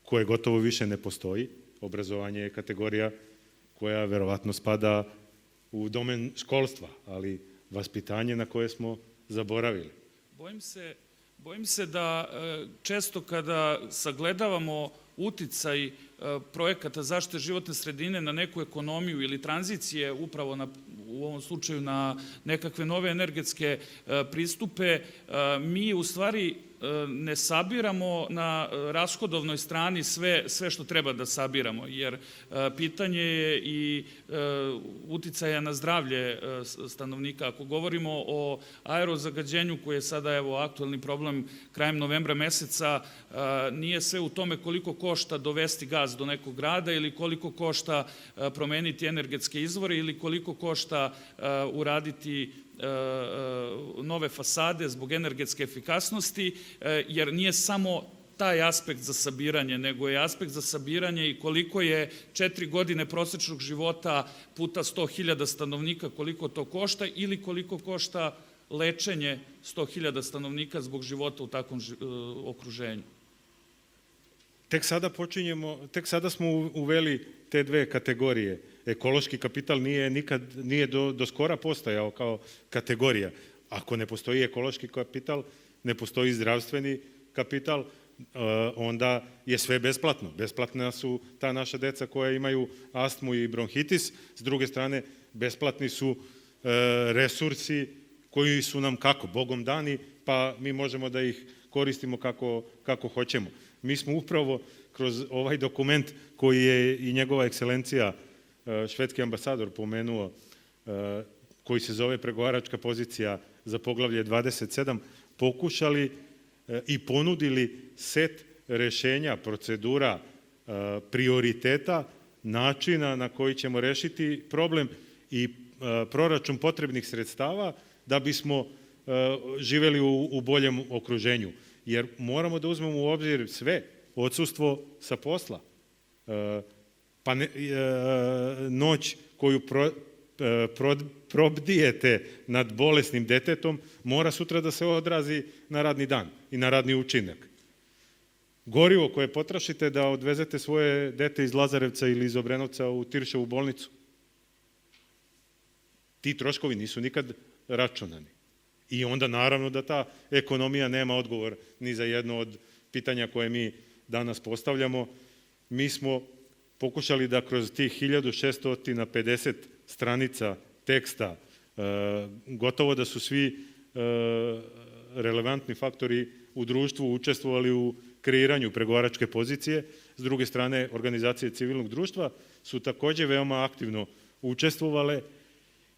koje gotovo više ne postoji, obrazovanje je kategorija koja verovatno spada u domen školstva, ali vaspitanje na koje smo zaboravili. Bojim se da često kada sagledavamo uticaj projekata zaštite životne sredine na neku ekonomiju ili tranzicije upravo u ovom slučaju na nekakve nove energetske pristupe, mi u stvari ne sabiramo na rashodovnoj strani sve što treba da sabiramo, jer pitanje je i uticaja na zdravlje stanovnika. Ako govorimo o aerozagađenju koji je sada aktuelni problem krajem novembra meseca, nije sve u tome koliko košta dovesti gas do nekog grada ili koliko košta promeniti energetske izvore ili koliko košta uraditi nove fasade zbog energetske efikasnosti, jer nije samo taj aspekt za sabiranje, nego je aspekt za sabiranje i koliko je 4 godine prosečnog života puta 100.000 stanovnika, koliko to košta ili koliko košta lečenje 100.000 stanovnika zbog života u takvom okruženju. Tek sada smo uveli te dve kategorije. Ekološki kapital nije do skora postojao kao kategorija. Ako ne postoji ekološki kapital, ne postoji zdravstveni kapital, onda je sve besplatno. Besplatna su ta naša deca koja imaju astmu i bronhitis, s druge strane besplatni su resursi koji su nam kako? Bogom dani, pa mi možemo da ih koristimo kako hoćemo. Mi smo upravo kroz ovaj dokument koji je i njegova ekscelencija švedski ambasador pomenuo, koji se zove pregovaračka pozicija za poglavlje 27, pokušali i ponudili set rešenja, procedura, prioriteta, načina na koji ćemo rešiti problem i proračun potrebnih sredstava da bismo živeli u boljem okruženju. Jer moramo da uzmemo u obzir sve, odsustvo sa posla, pa noć koju probdijete nad bolesnim detetom mora sutra da se odrazi na radni dan i na radni učinak. Gorivo koje potrošite da odvezete svoje dete iz Lazarevca ili iz Obrenovca u Tiršovu bolnicu. Ti troškovi nisu nikad računani. I onda naravno da ta ekonomija nema odgovor ni za jedno od pitanja koje mi danas postavljamo. Mi smo pokušali da kroz tih 1650 stranica teksta, gotovo da su svi relevantni faktori u društvu učestvovali u kreiranju pregovaračke pozicije. S druge strane, organizacije civilnog društva su takođe veoma aktivno učestvovale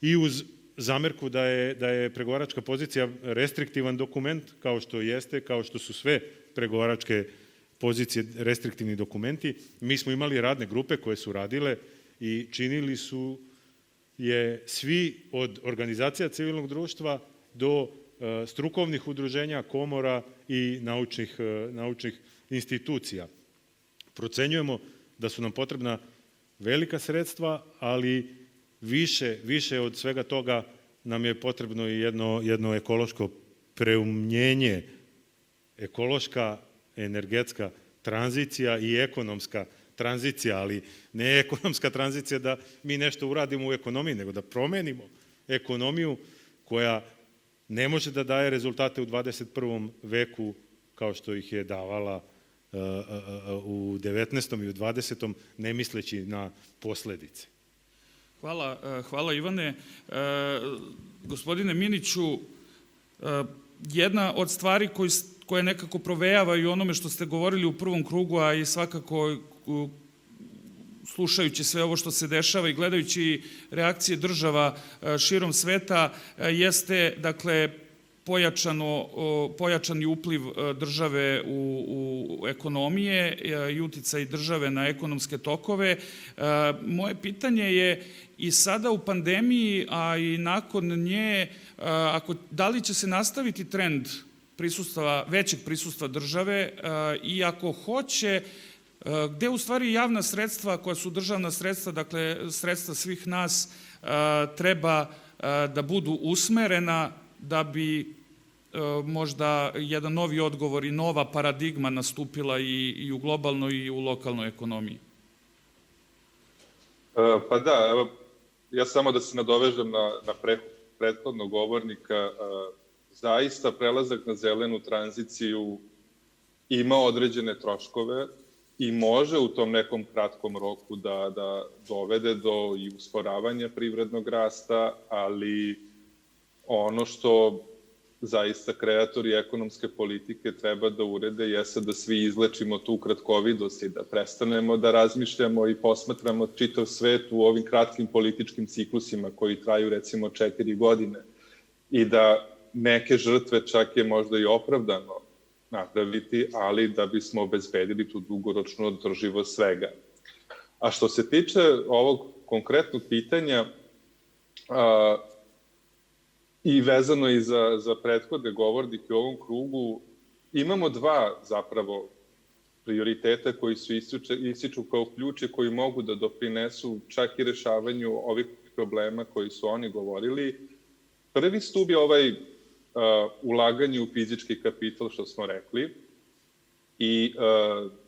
i uz zamerku da je pregovaračka pozicija restriktivan dokument, kao što jeste, kao što su sve pregovaračke pozicije restriktivni dokumenti. Mi smo imali radne grupe koje su radile i činili su je svi od organizacija civilnog društva do strukovnih udruženja, komora i naučnih institucija. Procenjujemo da su nam potrebna velika sredstva, ali više od svega toga nam je potrebno i jedno ekološko preumnjenje, ekološka energetska tranzicija i ekonomska tranzicija, ali ne ekonomska tranzicija da mi nešto uradimo u ekonomiji, nego da promenimo ekonomiju koja ne može da daje rezultate u 21. veku kao što ih je davala u 19. i u 20. ne misleći na posledice. Hvala Ivane. Gospodine Miniću, jedna od stvari koje nekako provejava i onome što ste govorili u prvom krugu, a i svakako slušajući sve ovo što se dešava i gledajući reakcije država širom sveta, jeste, dakle, pojačani upliv države u ekonomije i uticaj države na ekonomske tokove. Moje pitanje je i sada u pandemiji, a i nakon nje, da li će se nastaviti trend većeg prisustva države i ako hoće, gde u stvari javna sredstva koja su državna sredstva, dakle sredstva svih nas, treba da budu usmerena da bi možda jedan novi odgovor i nova paradigma nastupila i u globalnoj i u lokalnoj ekonomiji? Pa da, evo, ja samo da se nadovežem na prethodnog govornika, zaista prelazak na zelenu tranziciju ima određene troškove i može u tom nekom kratkom roku da dovede do i usporavanja privrednog rasta, ali ono što zaista kreatori ekonomske politike treba da urede jeste da svi izlečimo tu kratkovidost i da prestanemo da razmišljamo i posmatramo čitav svet u ovim kratkim političkim ciklusima koji traju recimo 4 godine i da neke žrtve čak je možda i opravdano napraviti, ali da bismo obezbedili tu dugoročnu održivost svega. A što se tiče ovog konkretnog pitanja, i vezano i za prethodne govornike u ovom krugu, imamo dva zapravo prioriteta koji su ističu kao ključe koji mogu da doprinesu čak i rešavanju ovih problema koji su oni govorili. Prvi stub je ovaj ulaganje u fizički kapital, što smo rekli, i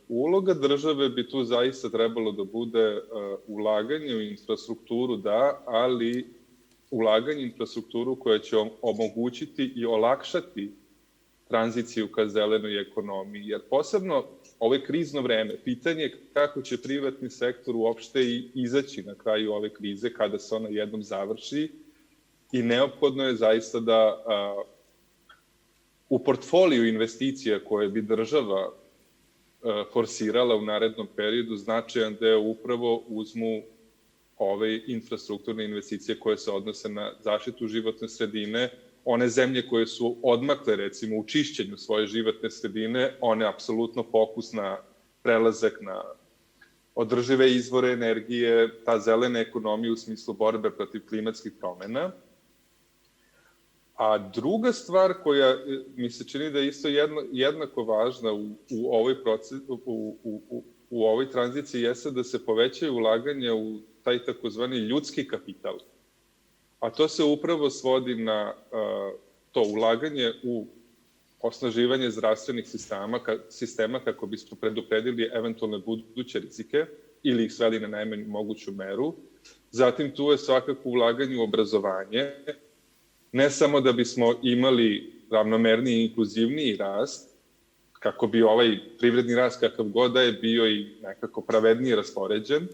uloga države bi tu zaista trebalo da bude ulaganje u infrastrukturu, da, ali ulaganje u infrastrukturu koja će omogućiti i olakšati tranziciju ka zelenoj ekonomiji. Jer posebno ovo je krizno vreme. Pitanje je kako će privatni sektor uopšte i izaći na kraju ove krize kada se ona jednom završi i neophodno je zaista da u portfoliju investicija koje bi država forsirala u narednom periodu značajan deo upravo uzmu ove infrastrukturne investicije koje se odnose na zaštitu životne sredine. One zemlje koje su odmakle, recimo, u čišćenju svoje životne sredine, one apsolutno fokus na prelazak na održive izvore energije, ta zelena ekonomija u smislu borbe protiv klimatskih promena. A druga stvar koja mi se čini da je isto jednako važna u ovoj tranziciji jeste da se povećaju ulaganja u taj takozvani ljudski kapital. A to se upravo svodi na to ulaganje u osnaživanje zdravstvenih sistema kako bismo predupredili eventualne buduće rizike ili ih sveli na najmanju moguću meru. Zatim tu je svakako ulaganje u obrazovanje, ne samo da bismo imali ravnomerniji i inkluzivniji rast, kako bi ovaj privredni rast kakav god da je bio i nekako pravednije raspoređen,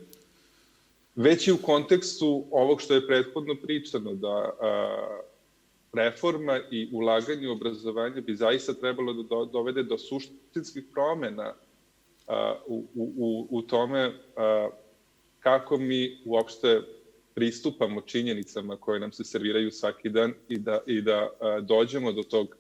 već i u kontekstu ovog što je prethodno pričano, da reforma i ulaganje u obrazovanje bi zaista trebalo da dovede do suštinskih promena u tome kako mi uopšte pristupamo činjenicama koje nam se serviraju svaki dan i da dođemo do tog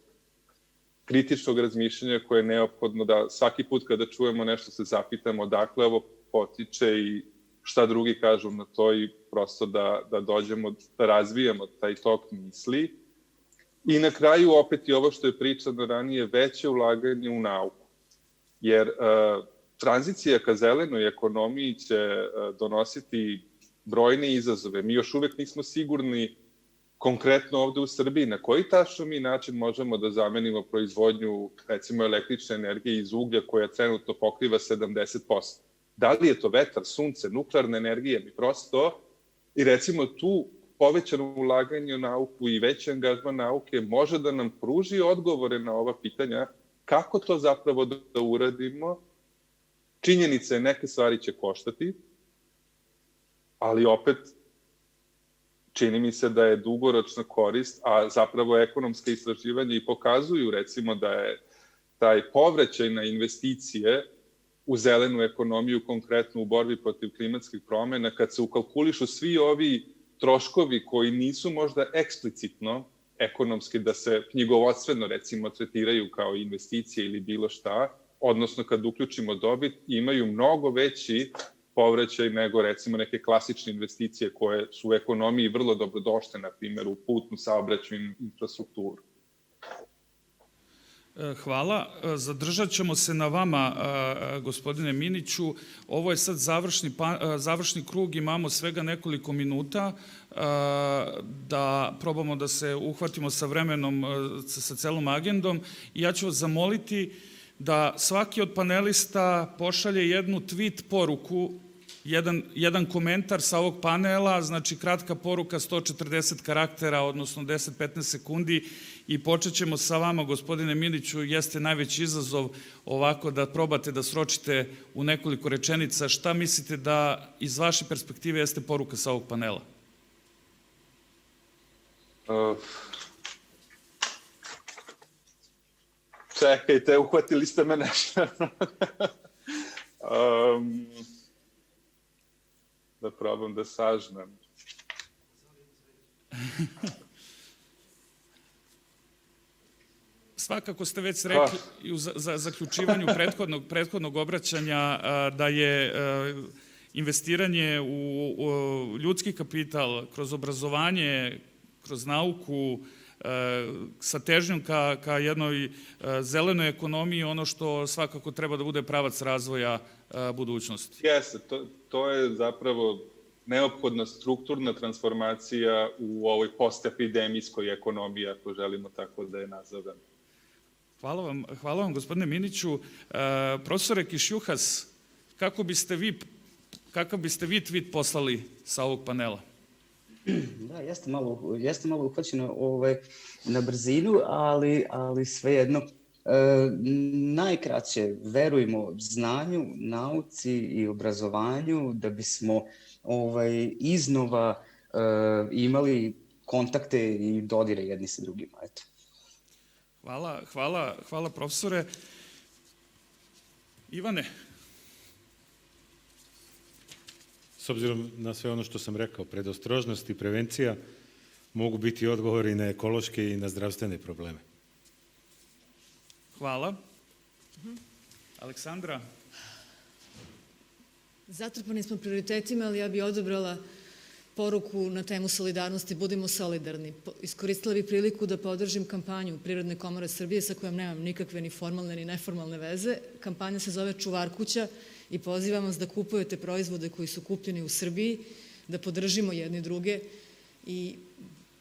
kritičnog razmišljanja koje je neophodno da svaki put kada čujemo nešto se zapitamo odakle ovo potiče i šta drugi kažu na to i prosto da dođemo, da razvijamo taj tok misli. I na kraju opet i ovo što je pričano ranije, veće ulaganje u nauku. Jer tranzicija ka zelenoj ekonomiji će donositi brojne izazove. Mi još uvek nismo sigurni konkretno ovde u Srbiji na koji tačno mi način možemo da zamenimo proizvodnju recimo električne energije iz uglja koja trenutno pokriva 70%. Da li je to vetar, sunce, nuklearna energija, mi prosto i recimo tu povećano ulaganje u nauku i veći angažman nauke može da nam pruži odgovore na ova pitanja kako to zapravo da uradimo. Činjenica je neke stvari će koštati, ali opet čini mi se da je dugoročna korist, a zapravo ekonomske istraživanja i pokazuju recimo da je taj povraćaj na investicije u zelenu ekonomiju, konkretno u borbi protiv klimatskih promena, kad se ukalkulišu svi ovi troškovi koji nisu možda eksplicitno ekonomski da se knjigovodstveno recimo tretiraju kao investicije ili bilo šta, odnosno kad uključimo dobit, imaju mnogo veći povraćaj nego recimo neke klasične investicije koje su u ekonomiji vrlo dobrodošle, na primjer u putnu saobraćajnu infrastrukturu. Hvala. Zadržat ćemo se na vama, gospodine Miniću. Ovo je sad završni krug, imamo svega nekoliko minuta da probamo da se uhvatimo sa vremenom, sa celom agendom. I ja ću vas zamoliti da svaki od panelista pošalje jednu tweet poruku, jedan komentar sa ovog panela, znači kratka poruka 140 karaktera, odnosno 10-15 sekundi i počet ćemo sa vama, gospodine Miliću, jeste najveći izazov ovako da probate da sročite u nekoliko rečenica. Šta mislite da iz vaše perspektive jeste poruka sa ovog panela? Čekajte, uhvatili ste me nešto. Da probam da sažmem. Svakako ste već rekli u zaključivanju prethodnog obraćanja da je investiranje u ljudski kapital kroz obrazovanje, kroz nauku, sa težnjom ka jednoj zelenoj ekonomiji ono što svakako treba da bude pravac razvoja budućnosti. Jeste, to je zapravo neophodna strukturna transformacija u ovoj postepidemijskoj ekonomiji, ako želimo tako da je nazovem. Hvala vam, gospodine Miniću. Profesore Kišjuhas, kakav biste vi tweet poslali sa ovog panela? Da, jeste malo uhvaćeno na brzinu, ali svejedno. Najkraće, verujmo znanju, nauci i obrazovanju da bismo iznova imali kontakte i dodire jedni sa drugima. Eto. Hvala profesore. Ivane? S obzirom na sve ono što sam rekao, predostrožnost i prevencija mogu biti odgovori na ekološke i na zdravstvene probleme. Hvala. Aleksandra? Zatrpani smo prioritetima, ali ja bih odabrala poruku na temu solidarnosti, budimo solidarni. Iskoristila bih priliku da podržim kampanju Privredne komore Srbije sa kojom nemam nikakve ni formalne ni neformalne veze. Kampanja se zove Čuvar kuća i pozivam vas da kupujete proizvode koji su kupljeni u Srbiji, da podržimo jedni druge i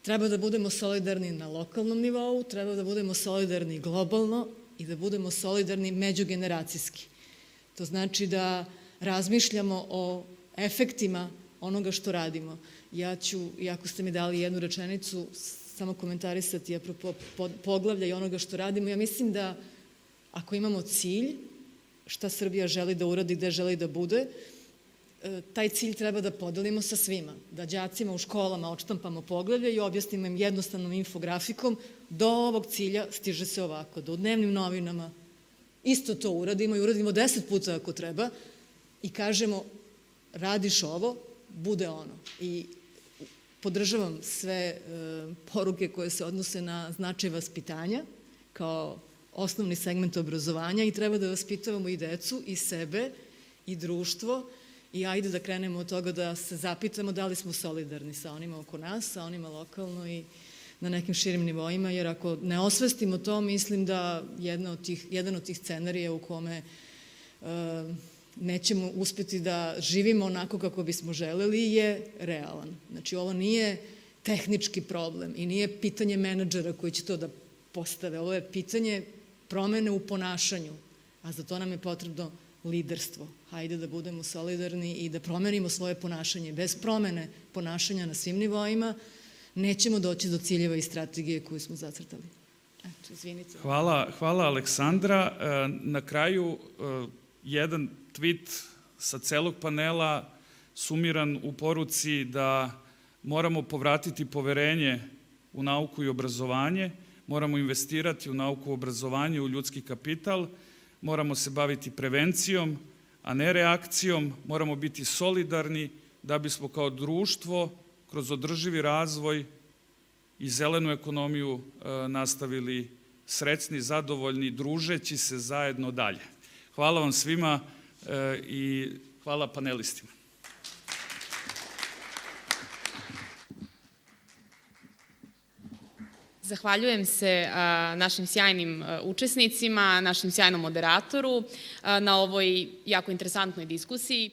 treba da budemo solidarni na lokalnom nivou, treba da budemo solidarni globalno i da budemo solidarni međugeneracijski. To znači da razmišljamo o efektima onoga što radimo. Ja ću, iako ste mi dali jednu rečenicu, samo komentarisati apropo poglavlja i onoga što radimo. Ja mislim da ako imamo cilj, šta Srbija želi da uradi, gde želi da bude, taj cilj treba da podelimo sa svima. Da đacima u školama odštampamo poglavlja i objasnimo im jednostavnom infografikom do ovog cilja stiže se ovako, da u dnevnim novinama isto to uradimo i uradimo 10 puta ako treba i kažemo radiš ovo, bude ono. I podržavam sve poruke koje se odnose na značaj vaspitanja kao osnovni segment obrazovanja i treba da vaspitavamo i decu i sebe i društvo i ajde da krenemo od toga da se zapitamo da li smo solidarni sa onima oko nas, sa onima lokalno i na nekim širim nivoima, jer ako ne osvestimo to, mislim da jedan od tih scenarija u kome nećemo uspeti da živimo onako kako bismo želeli je realan. Znači, ovo nije tehnički problem i nije pitanje menadžera koji će to da postave. Ovo je pitanje promene u ponašanju, a za to nam je potrebno liderstvo. Hajde da budemo solidarni i da promenimo svoje ponašanje. Bez promene ponašanja na svim nivoima nećemo doći do ciljeva i strategije koju smo zacrtali. Eto, izvinite. Hvala Aleksandra. Na kraju jedan tweet sa celog panela sumiran u poruci da moramo povratiti poverenje u nauku i obrazovanje, moramo investirati u nauku i obrazovanje, u ljudski kapital, moramo se baviti prevencijom, a ne reakcijom, moramo biti solidarni da bismo kao društvo kroz održivi razvoj i zelenu ekonomiju nastavili srećni, zadovoljni, družeći se zajedno dalje. Hvala vam svima i hvala panelistima. Zahvaljujem se našim sjajnim učesnicima, našem sjajnom moderatoru na ovoj jako interesantnoj diskusiji.